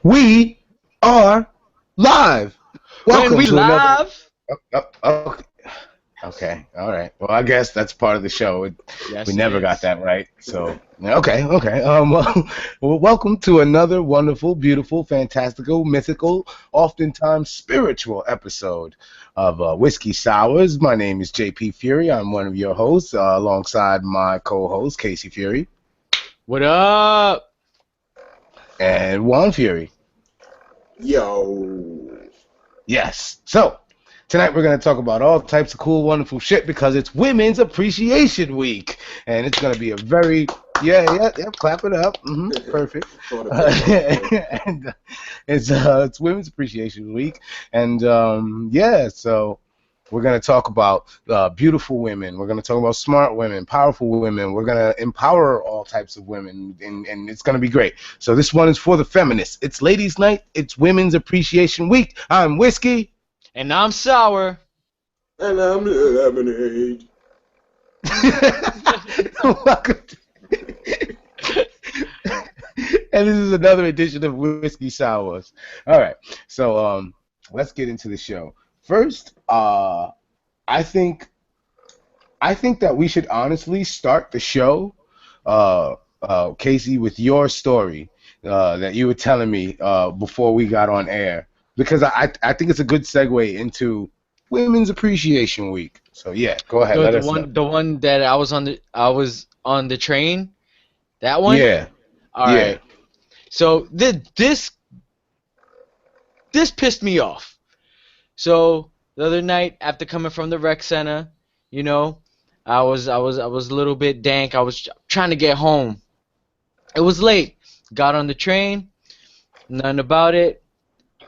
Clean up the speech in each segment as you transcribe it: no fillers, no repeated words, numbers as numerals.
We are live. When Welcome we to another. laugh. Okay. Okay. All right. Well, I guess that's part of the show. We Yes, it never got is. that right. So, okay. Okay. Well, welcome to another wonderful, beautiful, fantastical, mythical, oftentimes spiritual episode of Whiskey Sours. My name is JP Fury. I'm one of your hosts, alongside my co-host Casey Fury What up? and Juan Fury. Yo. Yes. So tonight we're going to talk about all types of cool, wonderful shit because it's Women's Appreciation Week, and it's going to be a very yeah. Clap it up. Perfect. And it's Women's Appreciation Week, and so. We're going to talk about beautiful women. We're going to talk about smart women, powerful women. We're going to empower all types of women, and it's going to be great. So this one is for the feminists. It's Ladies' Night. It's Women's Appreciation Week. I'm Whiskey. And I'm sour. And I'm lemonade. Welcome. And this is another edition of Whiskey Sours. All right. So let's get into the show. First, I think that we should honestly start the show, Casey, with your story that you were telling me before we got on air, because I think it's a good segue into Women's Appreciation Week. So yeah, go ahead. Let The us know. one that I was on the train. That one? Yeah, All yeah. right. So this pissed me off. So the other night after coming from the rec center, you know, I was a little bit dank. I was trying to get home. It was late. Got on the train. Nothing about it.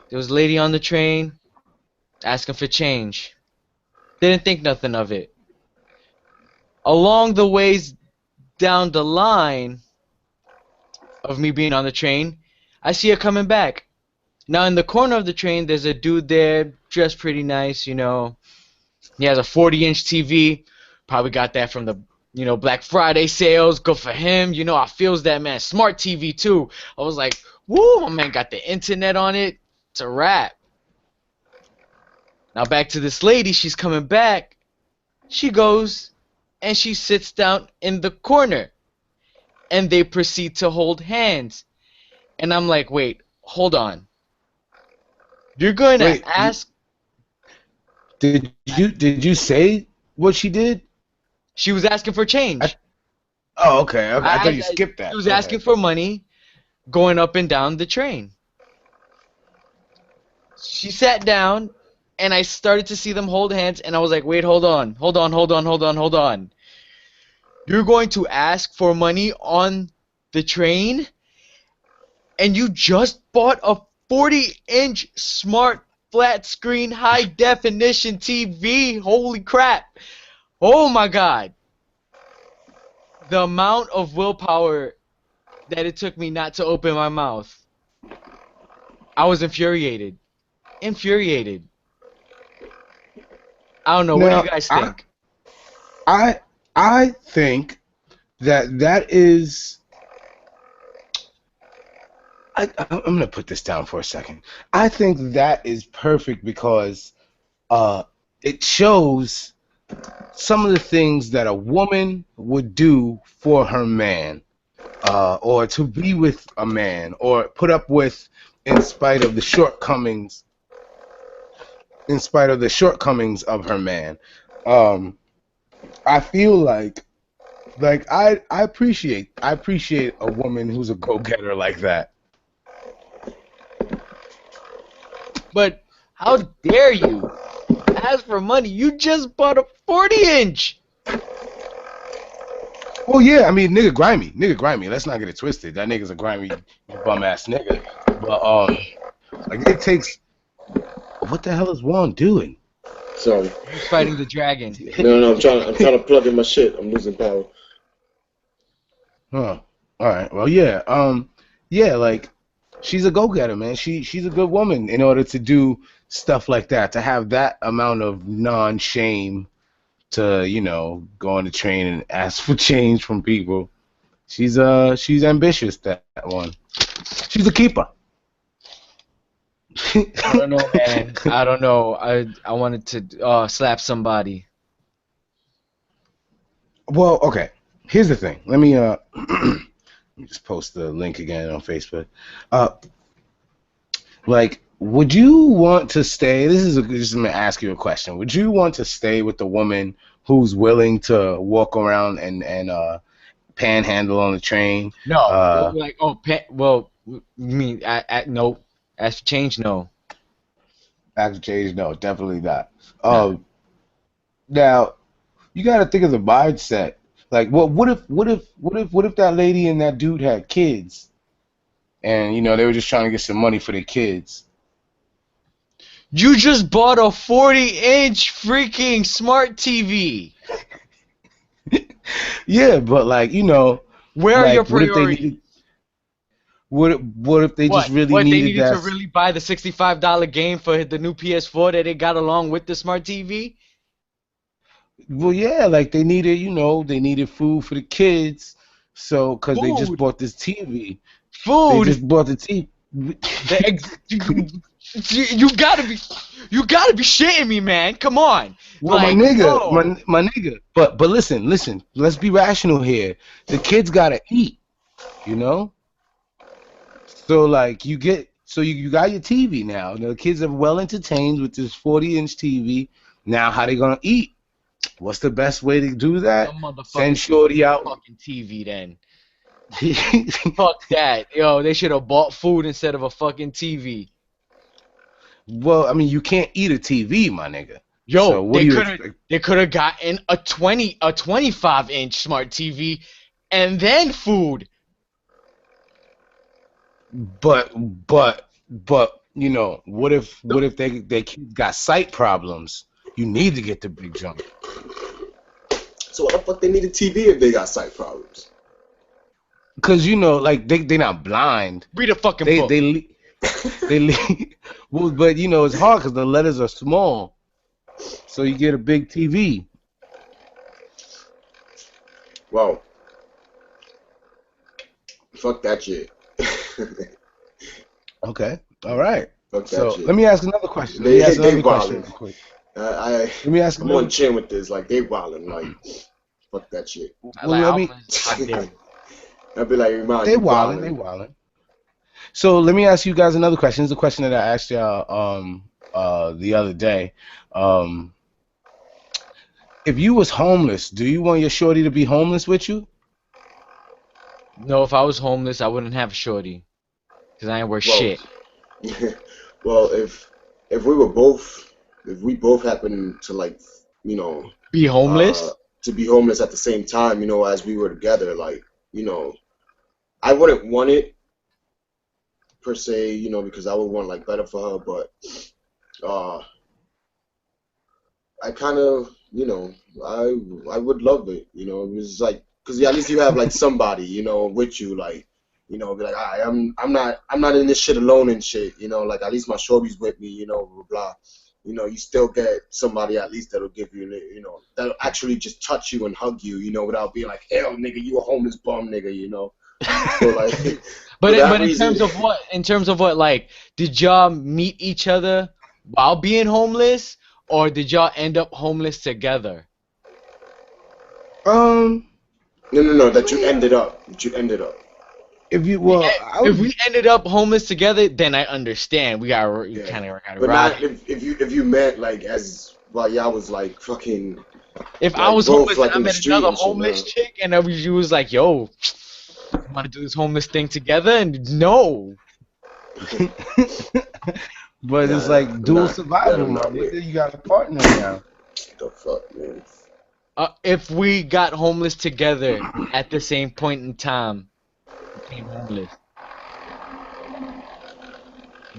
There was a lady on the train asking for change. Didn't think nothing of it. Along the ways down the line of me being on the train, I see her coming back. Now in the corner of the train, there's a dude there, dressed pretty nice, you know. He has a 40-inch TV. Probably got that from the, Black Friday sales. Good for him. I feels that, man. Smart TV too. I was like, woo, my man got the internet on it. It's a wrap. Now back to this lady. She's coming back. She goes and she sits down in the corner. And they proceed to hold hands. And I'm like, wait, hold on. You're going to Wait, ask... did you say what she did? She was asking for change. Oh, okay. I thought you skipped that. She was asking for money going up and down the train. She sat down, and I started to see them hold hands, and I was like, wait, hold on. You're going to ask for money on the train? And you just bought a 40-inch smart flat screen high definition TV. Holy crap. Oh my god. The amount of willpower that it took me not to open my mouth. I was infuriated. I don't know. What do Now, you guys think? I think that is. I'm gonna put this down for a second. I think that is perfect because it shows some of the things that a woman would do for her man, or to be with a man, or put up with in spite of the shortcomings, of her man. I feel like I appreciate a woman who's a go-getter like that. But how dare you ask for money? You just bought a 40-inch. Well, yeah, I mean, nigga grimy. Let's not get it twisted. That nigga's a grimy bum ass nigga. But like it takes. What the hell is Juan doing? Sorry. He's fighting the dragon. No, I'm trying to plug in my shit. I'm losing power. Huh. All right. Well, yeah, like she's a go-getter, man. She's a good woman in order to do stuff like that, to have that amount of non-shame to, go on the train and ask for change from people. She's ambitious, that one. She's a keeper. I don't know, man. I don't know. I wanted to slap somebody. Well, okay. Here's the thing. Let me let me just post the link again on Facebook. Uh, like, would you want to stay? Just gonna ask you a question. Would you want to stay with the woman who's willing to walk around and panhandle on the train? No, Uh, like well, me, no, as change, no. After change, no, definitely not. Nah. Now you got to think of the mindset. Like, what if that lady and that dude had kids, and they were just trying to get some money for their kids. You just bought a 40-inch freaking smart TV. Yeah, but Where are your like, what if they priorities? needed? What if they just What? really What? They needed needed to that? really buy the $65 game for the new PS4 that they got along with the smart TV? Well, yeah, like they needed food for the kids, so because they just Food. bought this TV, they Food. just bought the TV. You gotta be shitting me, man. Come on. Well, my Like, nigga, no. my nigga. But listen. Let's be rational here. The kids gotta eat, you know. So like you got your TV now. The kids are well entertained with this 40-inch TV. Now how they gonna eat? What's the best way to do that? Some Send motherfuckers Shorty out. fucking TV then. Fuck that. Yo, they should have bought food instead of a fucking TV. Well, I mean, you can't eat a TV, my nigga. So Yo, what do you expect? they could have gotten a 25-inch smart TV and then food. But what if they kids got sight problems? You need to get the big jump. So why the fuck they need a TV if they got sight problems? Cause like they not blind. Read a fucking They book. well, but it's hard because the letters are small. So you get a big TV. Well, fuck that shit. Okay. All right. Fuck that So shit. let me ask another question. They Let me wildin'. quick. Let me ask I'm another. on chin with this. Like, they wildin'. Like, fuck that shit. Let me. How dare you. I'd be like, man, They wildin'. So let me ask you guys another question. It's a question that I asked y'all the other day. If you was homeless, do you want your shorty to be homeless with you? No, if I was homeless, I wouldn't have a shorty. Because I ain't worth Well, shit. Well, if we both happen to, like, Be homeless? to be homeless at the same time, as we were together, like, I wouldn't want it per se, because I would want, like, better for her, but I kind of, I would love it, it's like, because at least you have, like, somebody, with you, like, be like, all right, I'm not in this shit alone and shit, like, at least my shorty's with me, blah, blah, blah. You still get somebody at least that'll give you, that'll actually just touch you and hug you, without being like, hell, nigga, you a homeless bum, nigga, So, like, But for that in reason, terms of what? In terms of what? Like, did y'all meet each other while being homeless, or did y'all end up homeless together? Um, no, that you ended up. if you If we ended up homeless together, then I understand. We got Yeah. kind of got But ride. not if you met, like, as while y'all was, like, fucking, If I like, was both, homeless like, and I in the met street another and shit, homeless nah. chick, and she was like, "Yo, want to do this homeless thing together?" And no, but it's Nah, like dual that survival, I'm my not with. nigga. You got a partner now. The fuck, man. if we got homeless together at the same point in time, became homeless.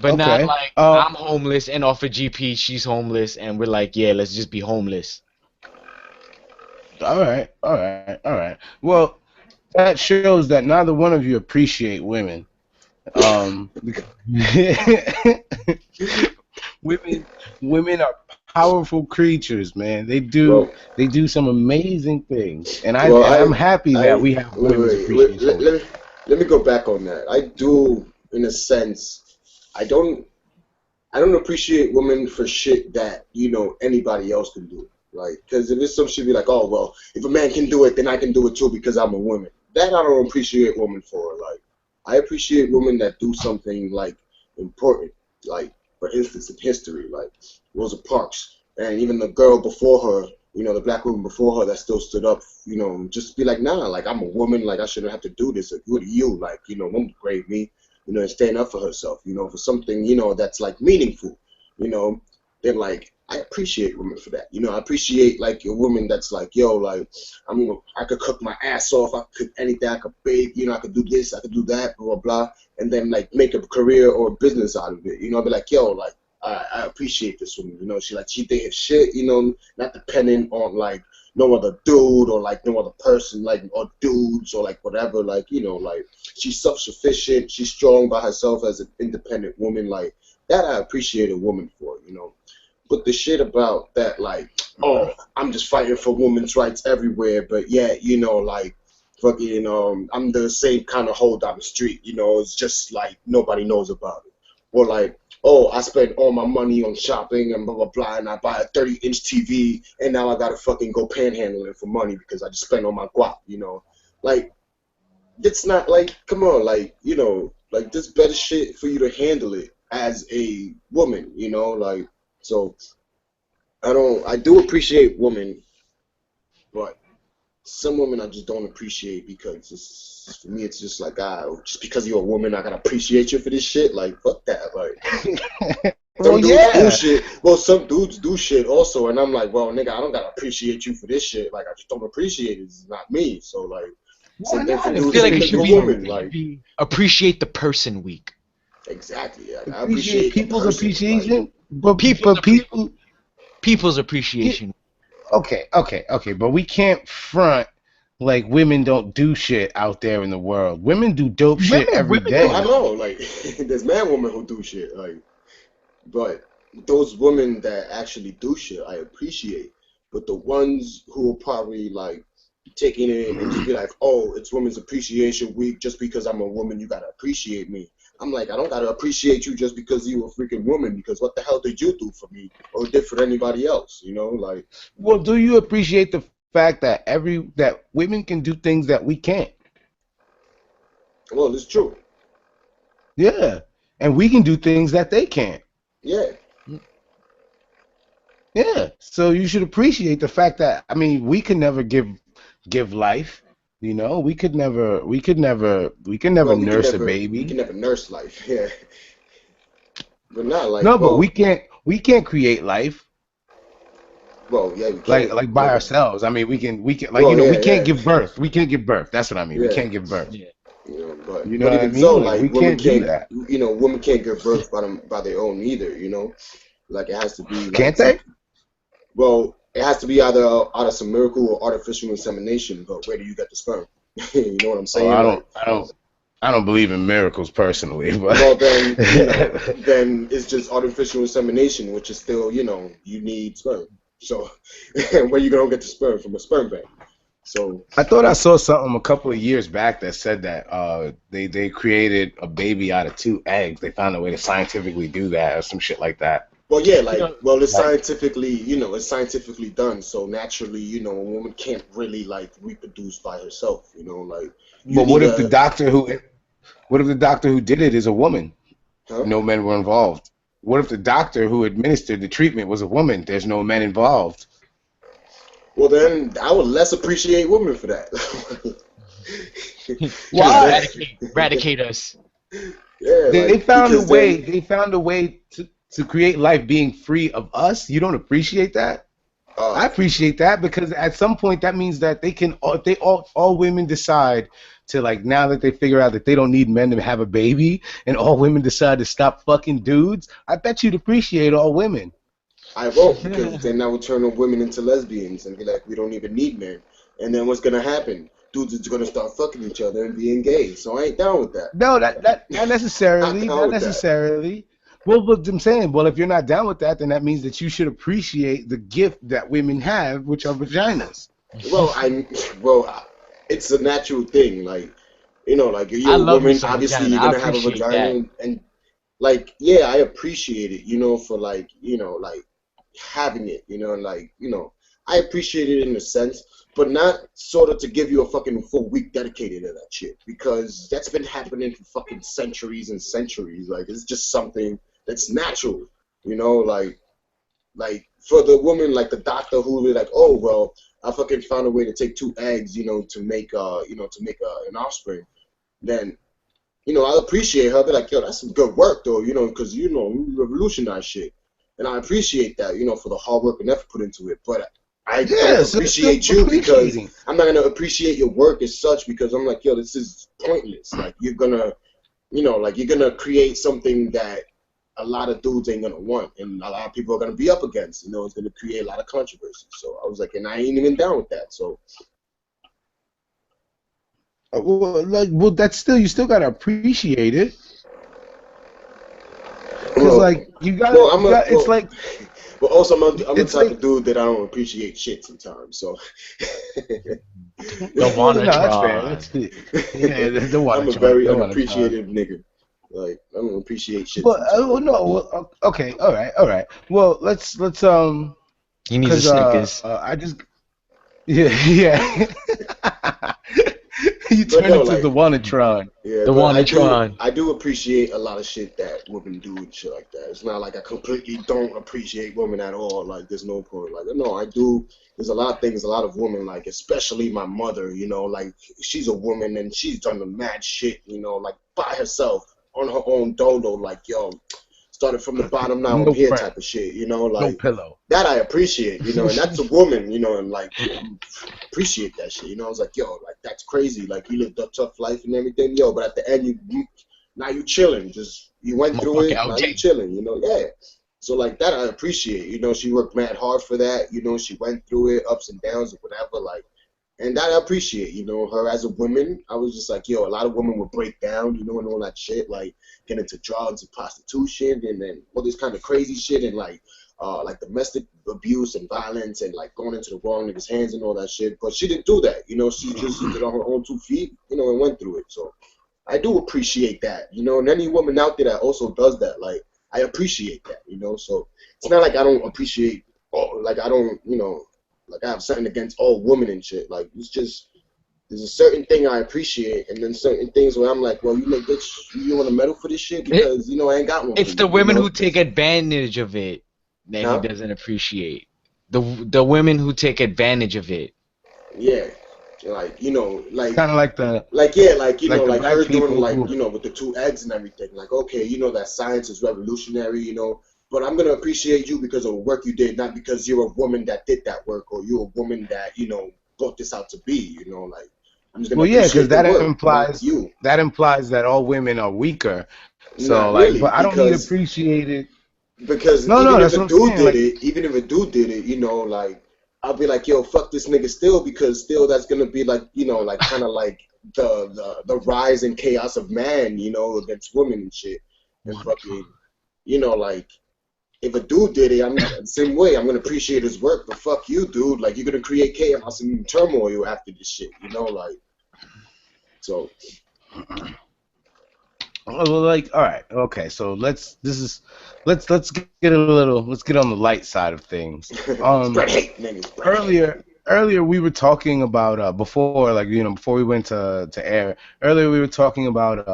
But not Okay. like I'm homeless and off a GP, she's homeless, and we're like, yeah, let's just be homeless. All right. Well, that shows that neither one of you appreciate women. Because women are powerful creatures, man. They do some amazing things, and I'm happy that we have women's appreciation. Let me go back on that. I do, in a sense, I don't I don't appreciate women for shit that, you know, anybody else can do. Like, because if it's some shit, be like, oh, well, if a man can do it, then I can do it too because I'm a woman. That I don't appreciate women for. Like, I appreciate women that do something, like, important. Like, for instance, in history, like Rosa Parks. And even the girl before her, you know, the black woman before her that still stood up, you know, just be like, nah, like, I'm a woman, like, I shouldn't have to do this. Like, who are you? Like, you know, don't degrade me, you know, and stand up for herself, you know, for something, you know, that's, like, meaningful, you know, then, like, I appreciate women for that. You know, I appreciate, like, a woman that's like, yo, like, I could cook my ass off, I could cook anything, I could bake, you know, I could do this, I could do that, blah, blah, blah, and then, like, make a career or a business out of it. You know, I'd be like, yo, like, I appreciate this woman, you know, she did her shit, you know, not dependent on, like, no other dude or, like, no other person, like, or dudes or, like, whatever, like, you know, like, she's self-sufficient, she's strong by herself as an independent woman, like, that I appreciate a woman for, you know. But the shit about that, like, oh, I'm just fighting for women's rights everywhere, but yeah, you know, like, fucking, I'm the same kind of hoe down the street, you know, it's just like nobody knows about it. Or like, oh, I spent all my money on shopping and blah, blah, blah, and I buy a 30-inch TV, and now I gotta fucking go panhandling for money because I just spent all my guap, you know. Like, it's not like, come on, like, you know, like, there's better shit for you to handle it as a woman, you know, like, so I do appreciate women, but some women I just don't appreciate because for me it's just like, just because you're a woman I gotta appreciate you for this shit. Like, fuck that. Like, some dudes do shit. Well, some dudes do shit also, and I'm like, well, nigga, I don't gotta appreciate you for this shit. Like, I just don't appreciate it. It's not me. So like, same thing for I dudes feel like it because should you're a woman. Like, be appreciate the person week. Exactly. Yeah. I appreciate people's person, appreciation, like, people's appreciation. Okay, but we can't front like women don't do shit out there in the world. Women do dope shit every day. I know, like, there's man women who do shit, like, but those women that actually do shit, I appreciate. But the ones who are probably like taking it and just be like, oh, it's Women's Appreciation Week, just because I'm a woman, you gotta appreciate me. I'm like, I don't gotta appreciate you just because you a freaking woman, because what the hell did you do for me or did for anybody else? You know, like. Well, do you appreciate the fact that that women can do things that we can't? Well, it's true. Yeah, and we can do things that they can't. Yeah. Yeah, so you should appreciate the fact that, I mean, we could never give life. You know, we could never nurse a baby. We can never nurse life, yeah. But not like, no, but we can't create life. Well, yeah, we can. Like by ourselves. I mean, we can like, well, you know, yeah, we can't give birth. We can't give birth. That's what I mean. Yeah. We can't give birth. Yeah. But you know what I mean? So, like, we women can't do that. You know, women can't give birth by their own either. You know, like, it has to be. Like, can't they? Well, it has to be either out of some miracle or artificial insemination. But where do you get the sperm? You know what I'm saying? I don't believe in miracles personally. But well, then, you know, then it's just artificial insemination, which is still, you know, you need sperm. So where you gonna get the sperm from? A sperm bank. So I thought I saw something a couple of years back that said that they created a baby out of 2 eggs. They found a way to scientifically do that or some shit like that. Well, yeah, like, well, it's scientifically, you know, it's scientifically done. So naturally, you know, a woman can't really, like, reproduce by herself. You know, like. But what if the doctor who did it is a woman? Huh? No men were involved. What if the doctor who administered the treatment was a woman? There's no men involved. Well, then I would less appreciate women for that. Why? Eradicate us. Yeah, they found a way. They found a way to create life being free of us. You don't appreciate that? I appreciate that, because at some point that means that they can. If all women decide to, like, now that they figure out that they don't need men to have a baby, and all women decide to stop fucking dudes, I bet you'd appreciate all women. I won't, because then I will turn women into lesbians and be like, we don't even need men. And then what's gonna happen? Dudes are gonna start fucking each other and being gay. So I ain't down with that. No, not necessarily. Not necessarily. Well, but I'm saying, well, if you're not down with that, then that means that you should appreciate the gift that women have, which are vaginas. Well, it's a natural thing. Like, you know, like, you're a woman, obviously you're gonna have a vagina, and like, yeah, I appreciate it, for like, like having it, and like, I appreciate it in a sense, but not sort of to give you a fucking full week dedicated to that shit, because that's been happening for fucking centuries and centuries. Like, it's just something that's natural, like for the woman, like the doctor who be like, oh well, I fucking found a way to take two eggs, an offspring. Then I appreciate her. Be like, yo, that's some good work, though, because, you revolutionize shit. And I appreciate that, for the hard work and effort put into it. But I don't Yes, it's still appreciate you because appreciating. I'm not going to appreciate your work as such, because I'm like, yo, this is pointless. Like, you're going to create something that a lot of dudes ain't going to want. And a lot of people are going to be up against. It's going to create a lot of controversy. So I was like, and I ain't even down with that. So. Well, that's still you still gotta appreciate it, cause Well, like you well, gotta, I'm you a got. It's well, like but also I'm a it's type like of dude that I don't appreciate shit sometimes. So The well, no, that's fair. Wanatron. That's yeah, the I'm wanna a try, very the wanna try. unappreciative nigga. Like I don't appreciate shit But sometimes. well, no, well, okay, all right. Well, let's He needs a cause Snickers. I just yeah yeah. You But turn no, into the like Wanatron. yeah, The but Wanatron. I do appreciate a lot of shit that women do and shit like that. It's not like I completely don't appreciate women at all. Like there's no point. Like no, I do. There's a lot of things, a lot of women, like especially my mother. Like she's a woman and she's done the mad shit. Like by herself on her own dolo. Like yo, started from the bottom, now I'm No here friend, type of shit. no Like pillow. that I appreciate. And that's a woman. And like appreciate that shit. I was like, yo, like that's crazy. Like you lived a tough life and everything, yo. But at the end, now you chilling. Just you went through Motherfucker it. Now you LJ. chilling. Yeah. So like that, I appreciate. She worked mad hard for that. She went through it, ups and downs or whatever. Like, and that I appreciate. Her as a woman. I was just like, yo, a lot of women would break down. And all that shit, like get into drugs and prostitution and then all this kind of crazy shit and like domestic abuse and violence and like going into the wrong niggas' hands and all that shit. But she didn't do that. She just stood on her own 2 feet, and went through it. So I do appreciate that, and any woman out there that also does that, like I appreciate that, So it's not like I don't appreciate, like I don't, like I have something against all women and shit. Like it's just there's a certain thing I appreciate, and then certain things where I'm like, well, bitch, you want a medal for this shit because I ain't got one for It's the you, women who take advantage of it that he Huh? doesn't appreciate. The women who take advantage of it. Yeah, like It's kind of like the like black her doing people like who with the two eggs and everything. Like okay, that science is revolutionary, but I'm gonna appreciate you because of the work you did, not because you're a woman that did that work or you're a woman that brought this out to be. Like I'm just gonna well, yeah, because appreciate the work, not you. that implies that all women are weaker. So Not like, really, but I don't need appreciated. because No, no, even if that's a what I'm dude saying. did Like, it, like I'll be like, yo, fuck this nigga still, because still that's gonna be like, like kind of like the rise and chaos of man, against women and shit, and fucking, like if a dude did it, I'm the same way. I'm gonna appreciate his work, but fuck you, dude. Like you're gonna create chaos and turmoil after this shit, like so. well, like, all right, okay. So let's get on the light side of things. Spread hate, niggas. Spread hate. Earlier we were talking about before, like before we went to air. Earlier we were talking about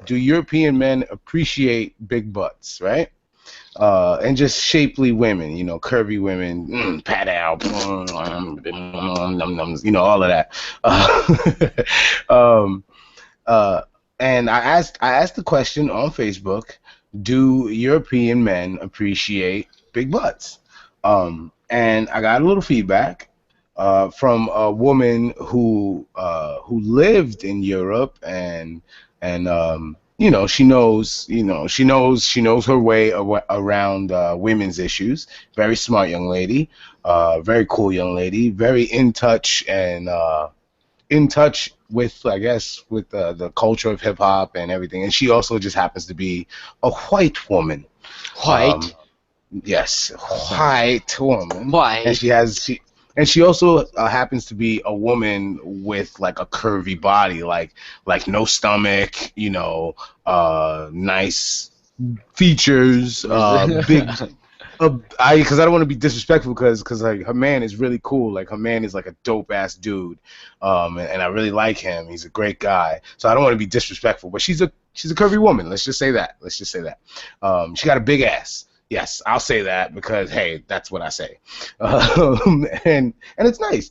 do European men appreciate big butts, right? And just shapely women, curvy women, pat out, all of that. Um, uh, and I asked the question on Facebook: do European men appreciate big butts? And I got a little feedback from a woman who lived in Europe and she knows her way around women's issues. Very smart young lady, very cool young lady, very in touch and in touch with, I guess, with the culture of hip hop and everything. And she also just happens to be a white woman. White. Yes, white woman. And White. And she also happens to be a woman with like a curvy body, like no stomach, nice features, big. Because I don't want to be disrespectful, because like her man is really cool. Like her man is like a dope ass dude, and I really like him. He's a great guy. So I don't want to be disrespectful, but she's a curvy woman. Let's just say that. She got a big ass. Yes, I'll say that because hey, that's what I say, and it's nice.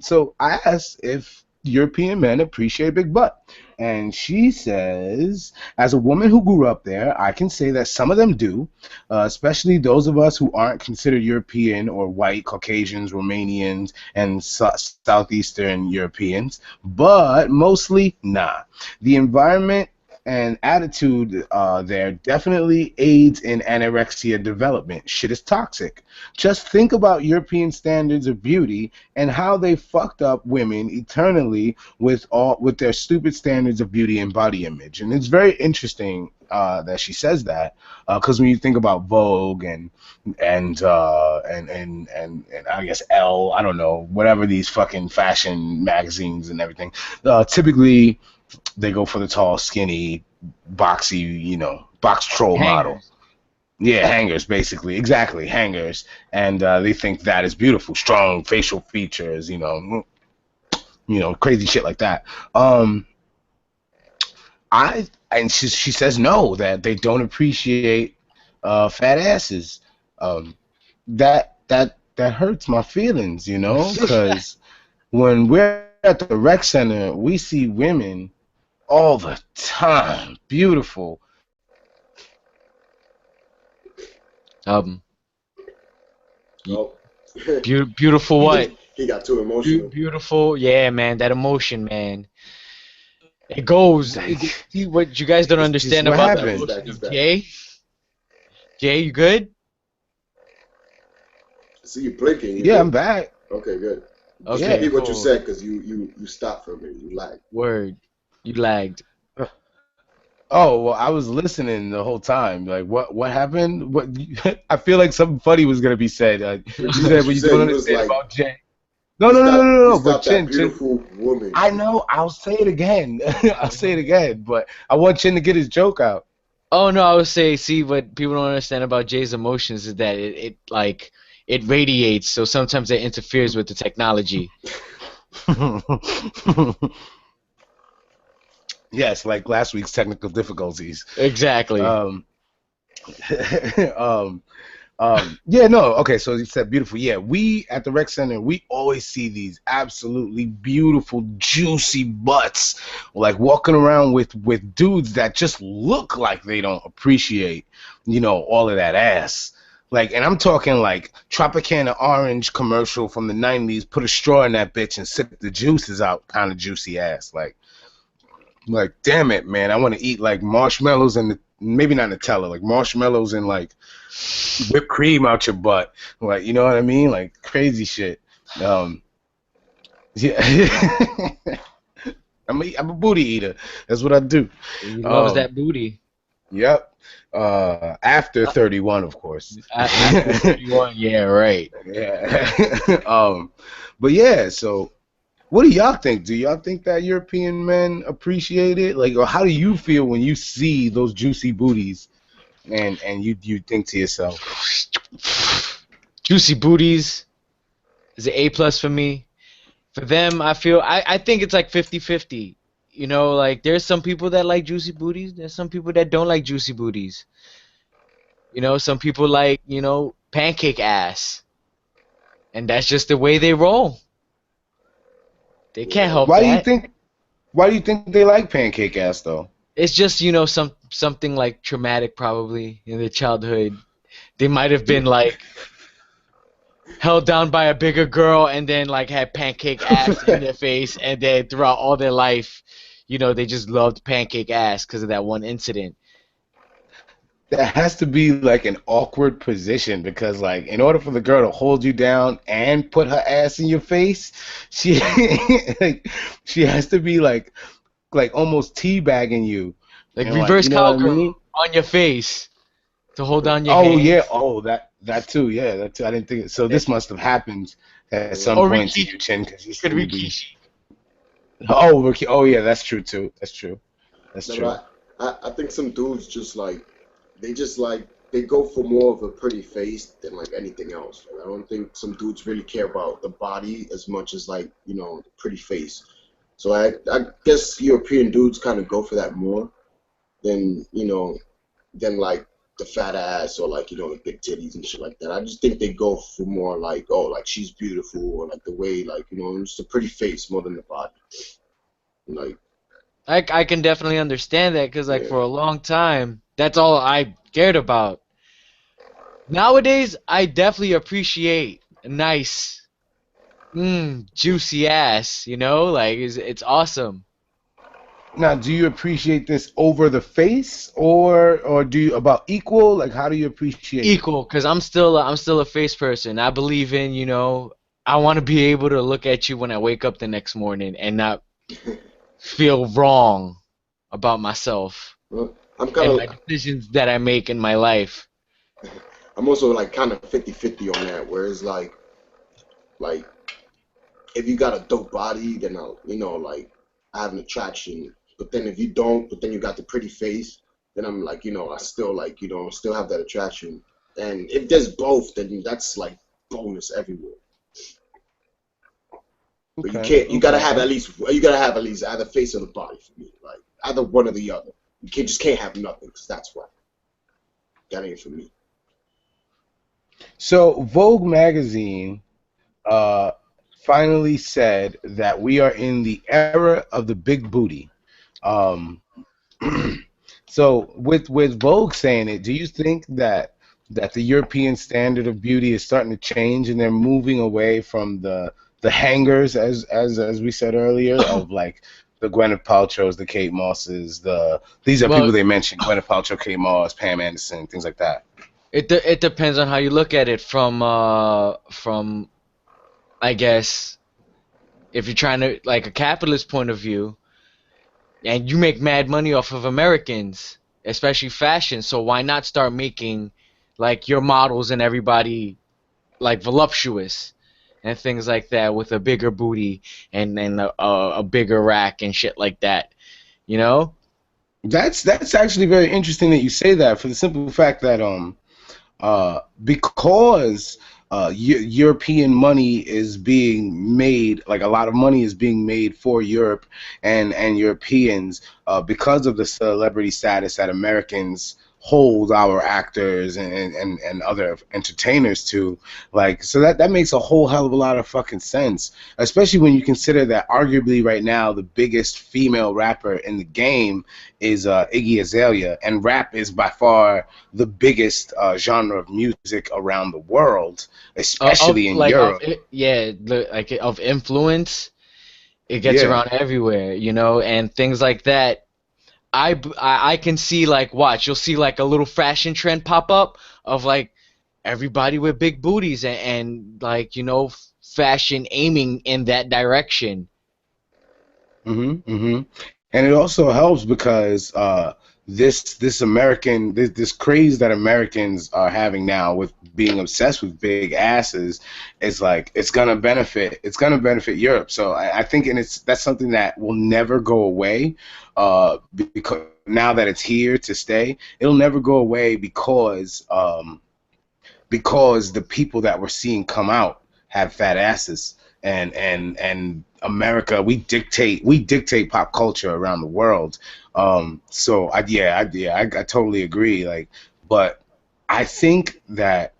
So I asked if European men appreciate big butt, and she says, as a woman who grew up there, I can say that some of them do, especially those of us who aren't considered European or white, Caucasians, Romanians, and Southeastern Europeans, but mostly nah. The environment and attitude there definitely aids in anorexia development. Shit is toxic. Just think about European standards of beauty and how they fucked up women eternally with their stupid standards of beauty and body image. And it's very interesting that she says that, because when you think about Vogue and I guess Elle, I don't know, whatever these fucking fashion magazines and everything, typically they go for the tall, skinny, boxy, box troll model. Hangers. Yeah, hangers, basically. Exactly, hangers. And they think that is beautiful. Strong facial features, crazy shit like that. She says no, that they don't appreciate fat asses. That hurts my feelings, because when we're at the rec center, we see women all the time, beautiful. Um, Oh. beautiful what? He got too emotional. Beautiful, yeah, man. That emotion, man. It goes. See what you guys don't understand what about the happened. emotion He's of back. Jay. Jay, you good? See you blinking. You Yeah, good? I'm back. Okay, good. Okay, Just repeat what you cool. said, because you stopped for a minute. You lied. Word. You lagged. Oh, well, I was listening the whole time. Like, what happened? What? I feel like something funny was gonna be said. You said what you don't You was understand like, about Jay. No. But Stop that Chin. beautiful woman. I know. I'll say it again. I'll say it again. But I want Chin to get his joke out. Oh no, I would say, see, what people don't understand about Jay's emotions is that it radiates, so sometimes it interferes with the technology. Yes, like last week's technical difficulties. Exactly. Um, um, yeah, no, okay, so you said beautiful. Yeah, we at the rec center, we always see these absolutely beautiful, juicy butts, like walking around with dudes that just look like they don't appreciate, all of that ass. Like, and I'm talking like Tropicana Orange commercial from the 90s, put a straw in that bitch and sip the juices out kind of juicy ass. Like, damn it, man, I want to eat like marshmallows and maybe not Nutella, like marshmallows and like whipped cream out your butt, like, you know what I mean, like crazy shit. Yeah. I'm a booty eater. That's what I do. He loves that booty. Yep. After 31, of course. After 31, yeah, right. Yeah. But yeah. So, what do y'all think? Do y'all think that European men appreciate it? Like, or how do you feel when you see those juicy booties, and you think to yourself, Juicy booties is an A+ for me. For them, I think it's like 50-50. Like there's some people that like juicy booties. There's some people that don't like juicy booties. Some people like, pancake ass. And that's just the way they roll. They can't help why that. do you think they like pancake ass though? It's just, something like traumatic probably in their childhood. They might have been like held down by a bigger girl and then like had pancake ass in their face, and then throughout all their life, they just loved pancake ass because of that one incident. That has to be like an awkward position, because like in order for the girl to hold you down and put her ass in your face, she like she has to be like almost teabagging you. Like And, reverse you know what I cowgirl mean? on your face. to hold down your Oh yeah. hands. Oh, that too. Yeah, that too. I didn't think. So Eh, this must have happened at some Or point to Rikishi. you, Chin, because you Could seem to be. Rikishi. Oh, oh yeah, that's true too. That's true. That's No, true. but I think some dudes just like they just like they go for more of a pretty face than like anything else. Like, I don't think some dudes really care about the body as much as like the pretty face. So I guess European dudes kind of go for that more than than like the fat ass or like the big titties and shit like that. I just think they go for more like, oh, like she's beautiful, or like the way, like it's a pretty face more than the body. Like, I can definitely understand that because like yeah. for a long time, that's all I cared about. Nowadays, I definitely appreciate a nice, juicy ass. Like it's awesome. Now, do you appreciate this over the face, or do you about equal? Like, how do you appreciate it? Equal, because I'm still a face person. I believe in, I want to be able to look at you when I wake up the next morning and not feel wrong about myself Well, I'm kind and of my decisions that I make in my life. I'm also like kind of 50-50 on that. Whereas like if you got a dope body, then I'll like I have an attraction. But then if you don't, but then you got the pretty face, then I'm like I still like still have that attraction. And if there's both, then that's like bonus everywhere. But you Okay, can't. okay. You gotta have at least either face or the body for me. Like either one or the other. You can't just can't have nothing because that's why that ain't for me. So Vogue magazine uh, finally said that we are in the era of the big booty. Um, so with Vogue saying it, do you think that the European standard of beauty is starting to change and they're moving away from the hangers as we said earlier of like the Gwyneth Paltrow's, the Kate Mosses, these are Well, people they mentioned: Gwyneth Paltrow, Kate Moss, Pam Anderson, things like that. it depends on how you look at it from I guess if you're trying to like a capitalist point of view and you make mad money off of Americans, especially fashion, so why not start making like your models and everybody like voluptuous and things like that with a bigger booty and a bigger rack and shit like that, you know? That's actually very interesting that you say that for the simple fact that because European money is being made, like a lot of money is being made for Europe and Europeans because of the celebrity status that Americans hold our actors and other entertainers to. Like, so that makes a whole hell of a lot of fucking sense, especially when you consider that arguably right now the biggest female rapper in the game is Iggy Azalea, and rap is by far the biggest genre of music around the world, Of especially in like of Europe. it, yeah, like of influence, it gets Yeah. around everywhere, and things like that. I can see like watch, you'll see like a little fashion trend pop up of like everybody with big booties and like fashion aiming in that direction. Hmm. And it also helps because this craze that Americans are having now with being obsessed with big asses is like it's gonna benefit Europe. So I think and it's that's something that will never go away because now that it's here to stay, it'll never go away because the people that we're seeing come out have fat asses and America we dictate pop culture around the world. So I totally agree. Like, but I think that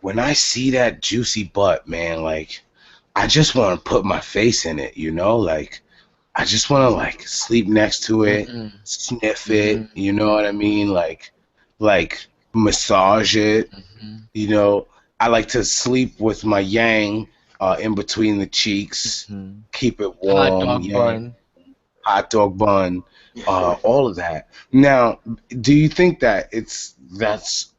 when I see that juicy butt, man, like I just want to put my face in it, like I just want to like sleep next to it, Hmm. sniff Hmm. it, you know what I mean? Like massage it, Hmm. you know, I like to sleep with my yang in between the cheeks, Hmm. keep it Hot warm, dog yang, bun. hot dog bun, all of that. Now, do you think that that's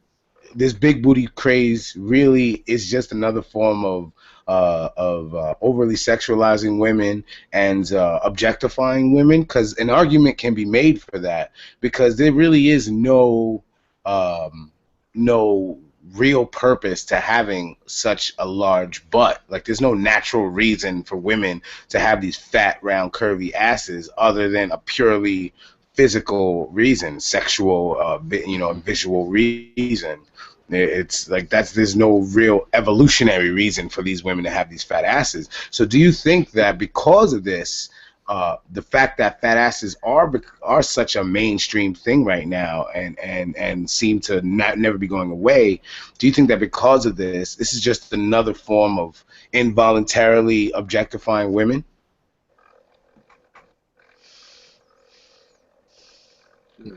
this big booty craze really is just another form of overly sexualizing women and objectifying women? Because an argument can be made for that because there really is no um, no real purpose to having such a large butt. Like, there's no natural reason for women to have these fat, round, curvy asses other than a purely physical reason, sexual, visual reason. It's like there's no real evolutionary reason for these women to have these fat asses. So do you think that because of this, the fact that fat asses are such a mainstream thing right now, and seem to never be going away, do you think that because of this is just another form of involuntarily objectifying women?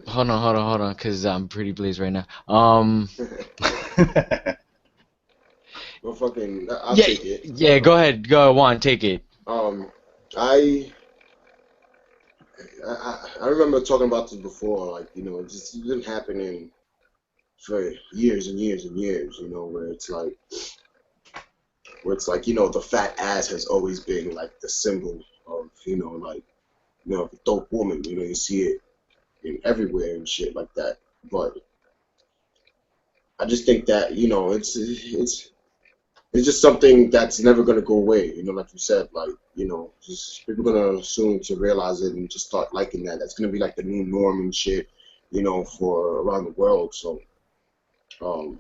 Hold on, cause I'm pretty blazed right now. Well, fucking, I'll Yeah, take it. yeah. Go ahead, go on, take it. Um, I, I remember talking about this before. Like, it's been happening for years and years and years. Where it's like, the fat ass has always been like the symbol of, a dope woman. You see it in everywhere and shit like that. But I just think that, it's just something that's never gonna go away. Like you said, like, just people gonna assume to realize it and just start liking that. That's gonna be like the new norm and shit, for around the world. So, um,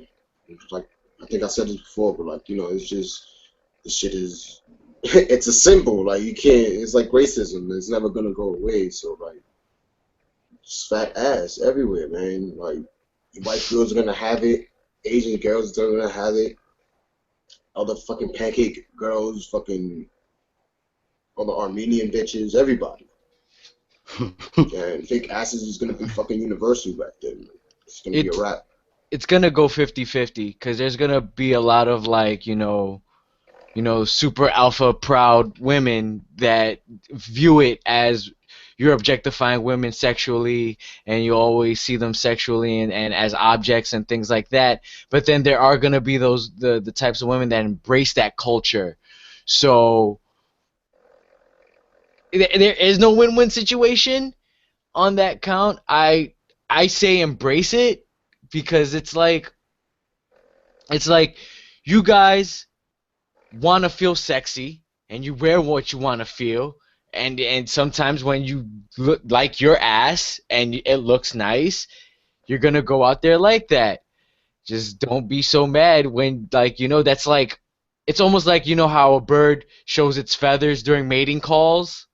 it's like, I think I said this before, but like, it's just the shit is, it's a symbol. Like, you can't. It's like racism. It's never gonna go away. So like, just fat ass everywhere, man. Like, white girls are gonna have it. Asian girls are gonna have it. All the fucking pancake girls, fucking all the Armenian bitches, everybody. And fake asses is gonna be fucking universal back then. It's gonna be a It wrap. it's gonna go 50-50, cause there's gonna be a lot of like super alpha proud women that view it as you're objectifying women sexually, and you always see them sexually and as objects and things like that. But then there are going to be the types of women that embrace that culture. So there is no win-win situation on that count. I say embrace it, because it's like you guys want to feel sexy, and you wear what you want to feel, and sometimes when you look like your ass and it looks nice, you're gonna go out there like that. Just don't be so mad when, like, that's like, it's almost like, how a bird shows its feathers during mating calls.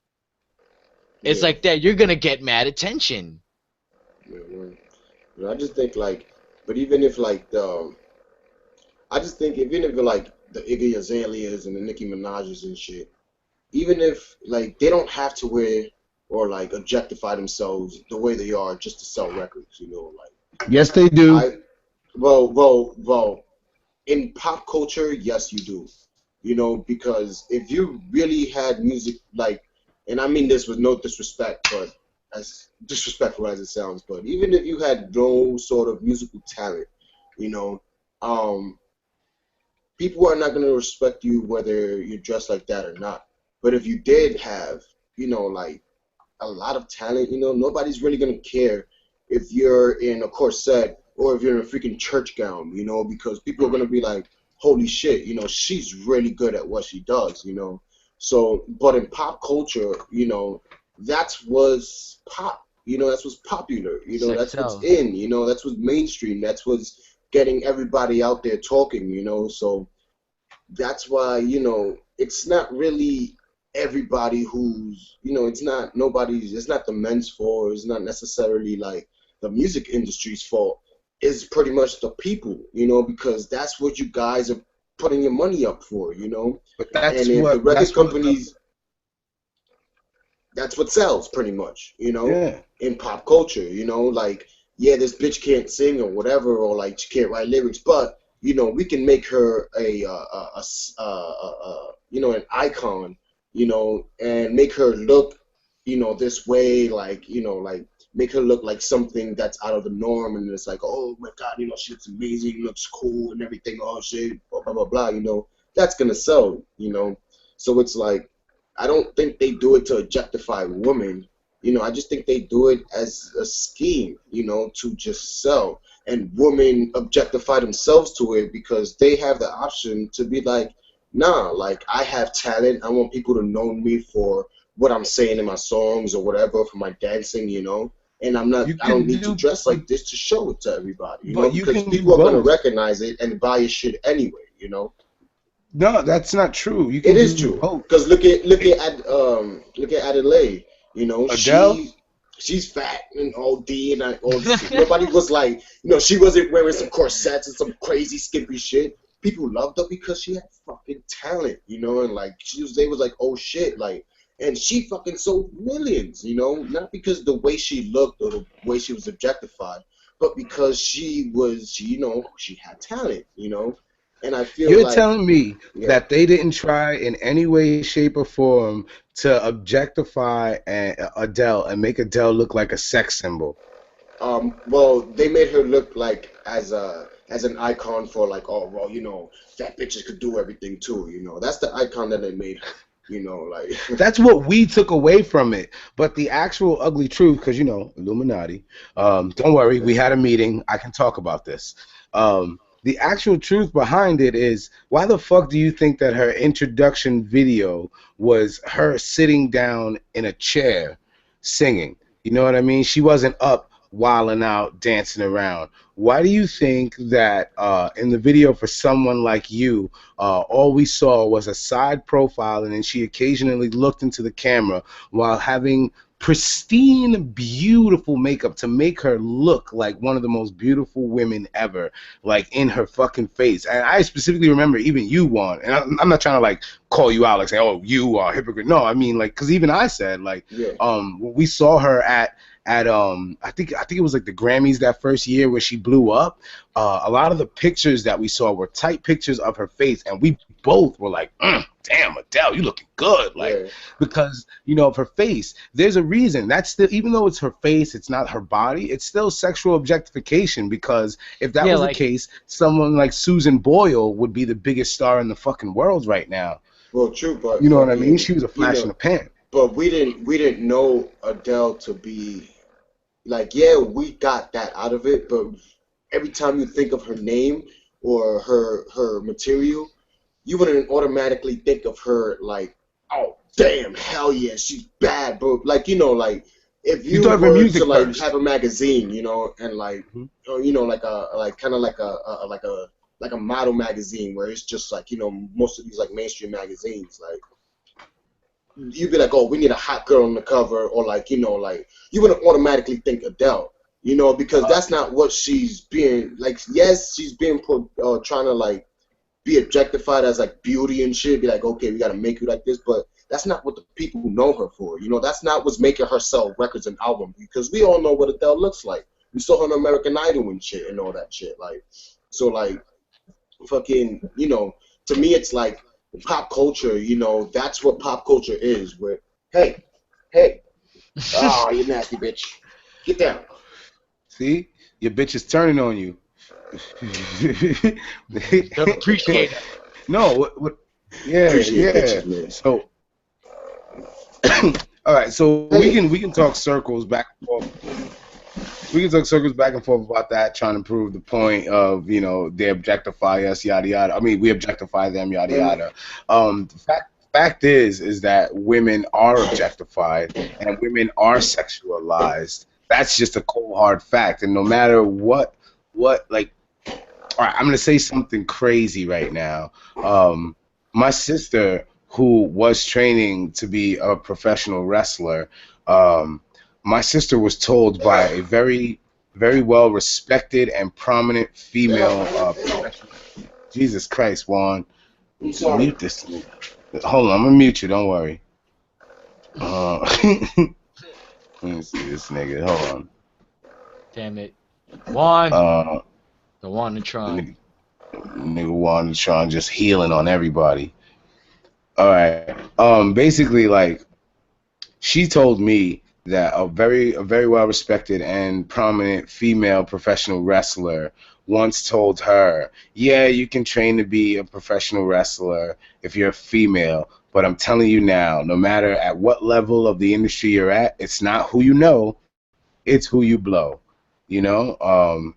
It's Yeah. like that. You're gonna get mad attention. Yeah, man. I just think like, but even if like I just think even if like the Iggy Azaleas and the Nicki Minaj's and shit, even if like they don't have to wear or like objectify themselves the way they are just to sell records, like Yes, they do. I well, in pop culture, yes, you do. Because if you really had music like, and I mean this with no disrespect, but as disrespectful as it sounds, but even if you had no sort of musical talent, you know, um, people are not going to respect you whether you're dressed like that or not. But if you did have, like a lot of talent, nobody's really going to care if you're in a corset or if you're in a freaking church gown, because people are going to be like, holy shit, she's really good at what she does, So, but in pop culture, that's what's pop, that's what's popular, Sex that's what's sells. in, that's what's mainstream, that's what's getting everybody out there talking, So that's why, it's not really everybody who's, it's not the men's fault, it's not necessarily like the music industry's fault. It's pretty much the people, because that's what you guys are putting your money up for, But And if the record companies, that's what sells pretty much, yeah. in pop culture, like, yeah, this bitch can't sing or whatever, or like she can't write lyrics, but we can make her an icon, and make her look, this way, like, like make her look like something that's out of the norm, and it's like, oh my God, she looks amazing, looks cool and everything, oh shit, blah blah blah blah, that's gonna sell, So it's like, I don't think they do it to objectify women. You know, I just think they do it as a scheme, you know, to just sell. And women objectify themselves to it because they have the option to be like, nah, like I have talent. I want people to know me for what I'm saying in my songs or whatever, for my dancing, you know. And You I don't can need to do, dress like this to show it to everybody, you know, but you because can do people are gonna both. recognize it and buy your shit anyway, you know. No, that's not true. You It can is do true, both. because look at Adelaide. You know, Adele, she's fat and all D and all this shit. Nobody was like, you know, she wasn't wearing some corsets and some crazy skimpy shit. People loved her because she had fucking talent, you know, and like they was like, oh shit, like, and she fucking sold millions, you know, not because the way she looked or the way she was objectified, but because you know, she had talent, you know, and I feel you're like, telling me yeah. that they didn't try in any way, shape, or form to objectify Adele and make Adele look like a sex symbol. Well, they made her look like as an icon for like, oh well, you know, fat bitches could do everything too. You know, that's the icon that they made her. You know, like That's what we took away from it. But the actual ugly truth, because you know, Illuminati. Don't worry, we had a meeting. I can talk about this. The actual truth behind it is, why the fuck do you think that her introduction video was her sitting down in a chair singing? You know what I mean? She wasn't up wilding out, dancing around. Why do you think that in the video for Someone Like You, all we saw was a side profile, and then she occasionally looked into the camera while having pristine, beautiful makeup to make her look like one of the most beautiful women ever, like in her fucking face. And I specifically remember even you, Juan, and I'm not trying to like call you out, like say, oh, you are a hypocrite. No, I mean like, because even I said like, yeah, we saw her at I think it was like the Grammys that first year where she blew up. A lot of the pictures that we saw were tight pictures of her face, and we both were like, damn, Adele, you looking good, like, yeah. because you know of her face. There's a reason that's still, even though it's her face, it's not her body. It's still sexual objectification, because if that Yeah, was the like case, someone like Susan Boyle would be the biggest star in the fucking world right now. Well, true, but You know what I mean? fucking, She was a you flash in know, the pan. but we didn't know Adele to be like, yeah, we got that out of it, but every time you think of her name or her material, you wouldn't automatically think of her like, oh damn, hell yeah, she's bad, but like, you know, like if You you thought of her were to music like first. have a magazine, you know, and like, Mhm. or, you know, like kind of like like a model magazine where it's just like, you know, most of these like mainstream magazines, like you'd be like, oh, we need a hot girl on the cover, or like, you know, like you wouldn't automatically think Adele, you know, because Uh, that's not what she's being like. Yes, she's being put trying to like be objectified as like beauty and shit. Be like, okay, we gotta make you like this, but that's not what the people know her for. You know, that's not what's making her sell records and albums, because we all know what Adele looks like. We saw her on American Idol and shit and all that shit. Like, so like fucking, you know, to me it's like pop culture. You know, that's what pop culture is. Where hey, hey, oh, you nasty bitch, get down. See, your bitch is turning on you. don't appreciate it. No, yeah, Appreciate yeah. bitches, man. So, all right, so Hey, we can talk circles back and forth. We can talk circles back and forth about that, trying to prove the point of, you know, they objectify us, yada yada. I mean, we objectify them, yada mm, yada. Fact is that women are objectified and women are sexualized. That's just a cold hard fact. And no matter what like, all right, I'm gonna say something crazy right now. My sister, who was training to be a professional wrestler, um, my sister was told by a very well respected and prominent female professional. Jesus Christ, Juan, I'm sorry. mute this. Hold on, I'm gonna mute you. Don't worry. Let me see this nigga. Hold Damn it. Juan, on. the The Wanatron. nigga Juan is trying just healing on everybody. All right. Basically, like, she told me that a very well respected and prominent female professional wrestler once told her, yeah, you can train to be a professional wrestler if you're a female, But I'm telling you now, no matter at what level of the industry you're at, it's not who you know, it's who you blow. You know?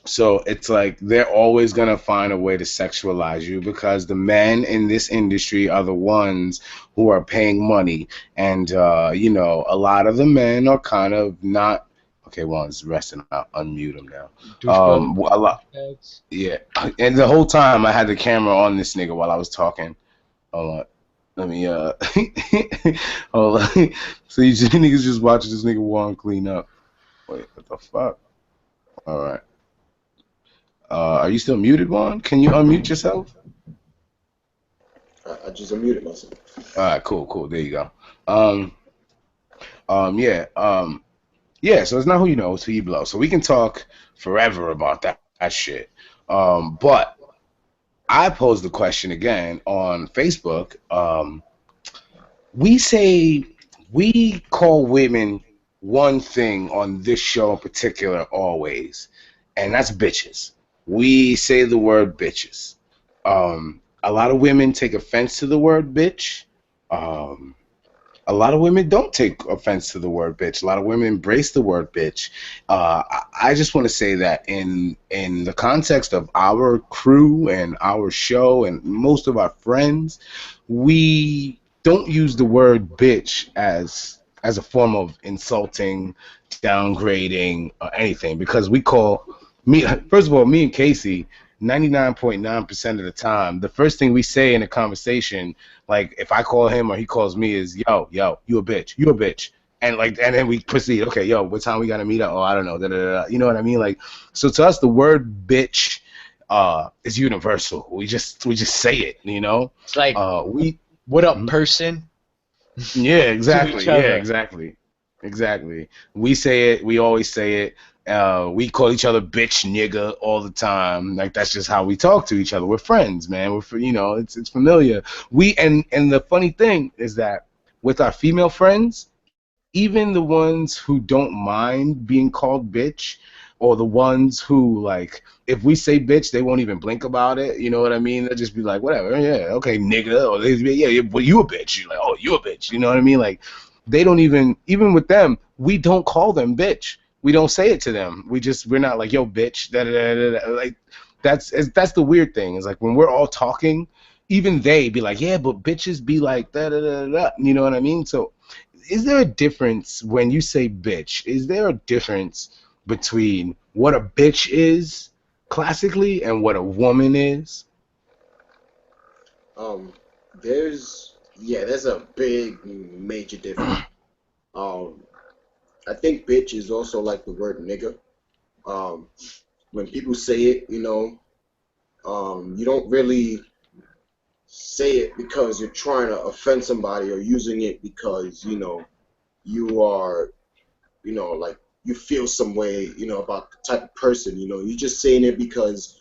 So it's like they're always gonna find a way to sexualize you because the men in this industry are the ones who are paying money, and you know, a lot of the men are kind of not. Okay, one's resting. I'll unmute him now. Douchebag. A lot. Douchebags. Yeah, and the whole time I had the camera on this nigga while I was talking. Hold on. Let me hold on. So you just, niggas just watching this nigga Juan clean up. Wait, what the fuck? All right. Are you still muted, Juan? Can you unmute yourself? I just unmuted myself. All right, cool, cool. There you go. Um, yeah, yeah. So it's not who you know, it's who you blow. So we can talk forever about that shit. But I posed the question again on Facebook. We say we call women one thing on this show in particular always, and that's bitches. We say the word bitches. A lot of women take offense to the word bitch. Um, a lot of women don't take offense to the word bitch. A lot of women embrace the word bitch. I just want to say that in the context of our crew and our show and most of our friends, we don't use the word bitch as a form of insulting, downgrading, or anything because we call me first of all me and Casey 99.9% of the time, the first thing we say in a conversation, like if I call him or he calls me, is yo, you a bitch, you a bitch, and like, and then we proceed. Okay, yo, what time we gotta meet up? Oh, I don't know. Da, da, da, da. You know what I mean? Like, so to us, the word bitch is universal. We just say it. You know, It's like, we what up, person? yeah, To each exactly. Yeah, other. exactly. Exactly. We say it. We always say it. We call each other bitch, nigga all the time. Like that's just how we talk to each other. We're friends, man. You know, it's familiar. And the funny thing is that with our female friends, even the ones who don't mind being called bitch, or the ones who like if we say bitch, they won't even blink about it. You know what I mean? They'll just be like, whatever, yeah, okay, nigga, or they be, yeah, well, you a bitch. You're like, oh, you a bitch. You know what I mean? Like, they don't even with them, we don't call them bitch. We don't say it to them. We're not like, yo, bitch. Da, da, da, da, da. Like, that's the weird thing. Is like when we're all talking, even they be like, yeah, but bitches be like da da da da. You know what I mean? So is there a difference when you say bitch? Is there a difference between what a bitch is classically and what a woman is? Um, there's a big major difference. Um, I think bitch is also like the word nigga. Um, when people say it, you don't really say it because you're trying to offend somebody or using it because, you are, like you feel some way, about the type of person, you're just saying it because,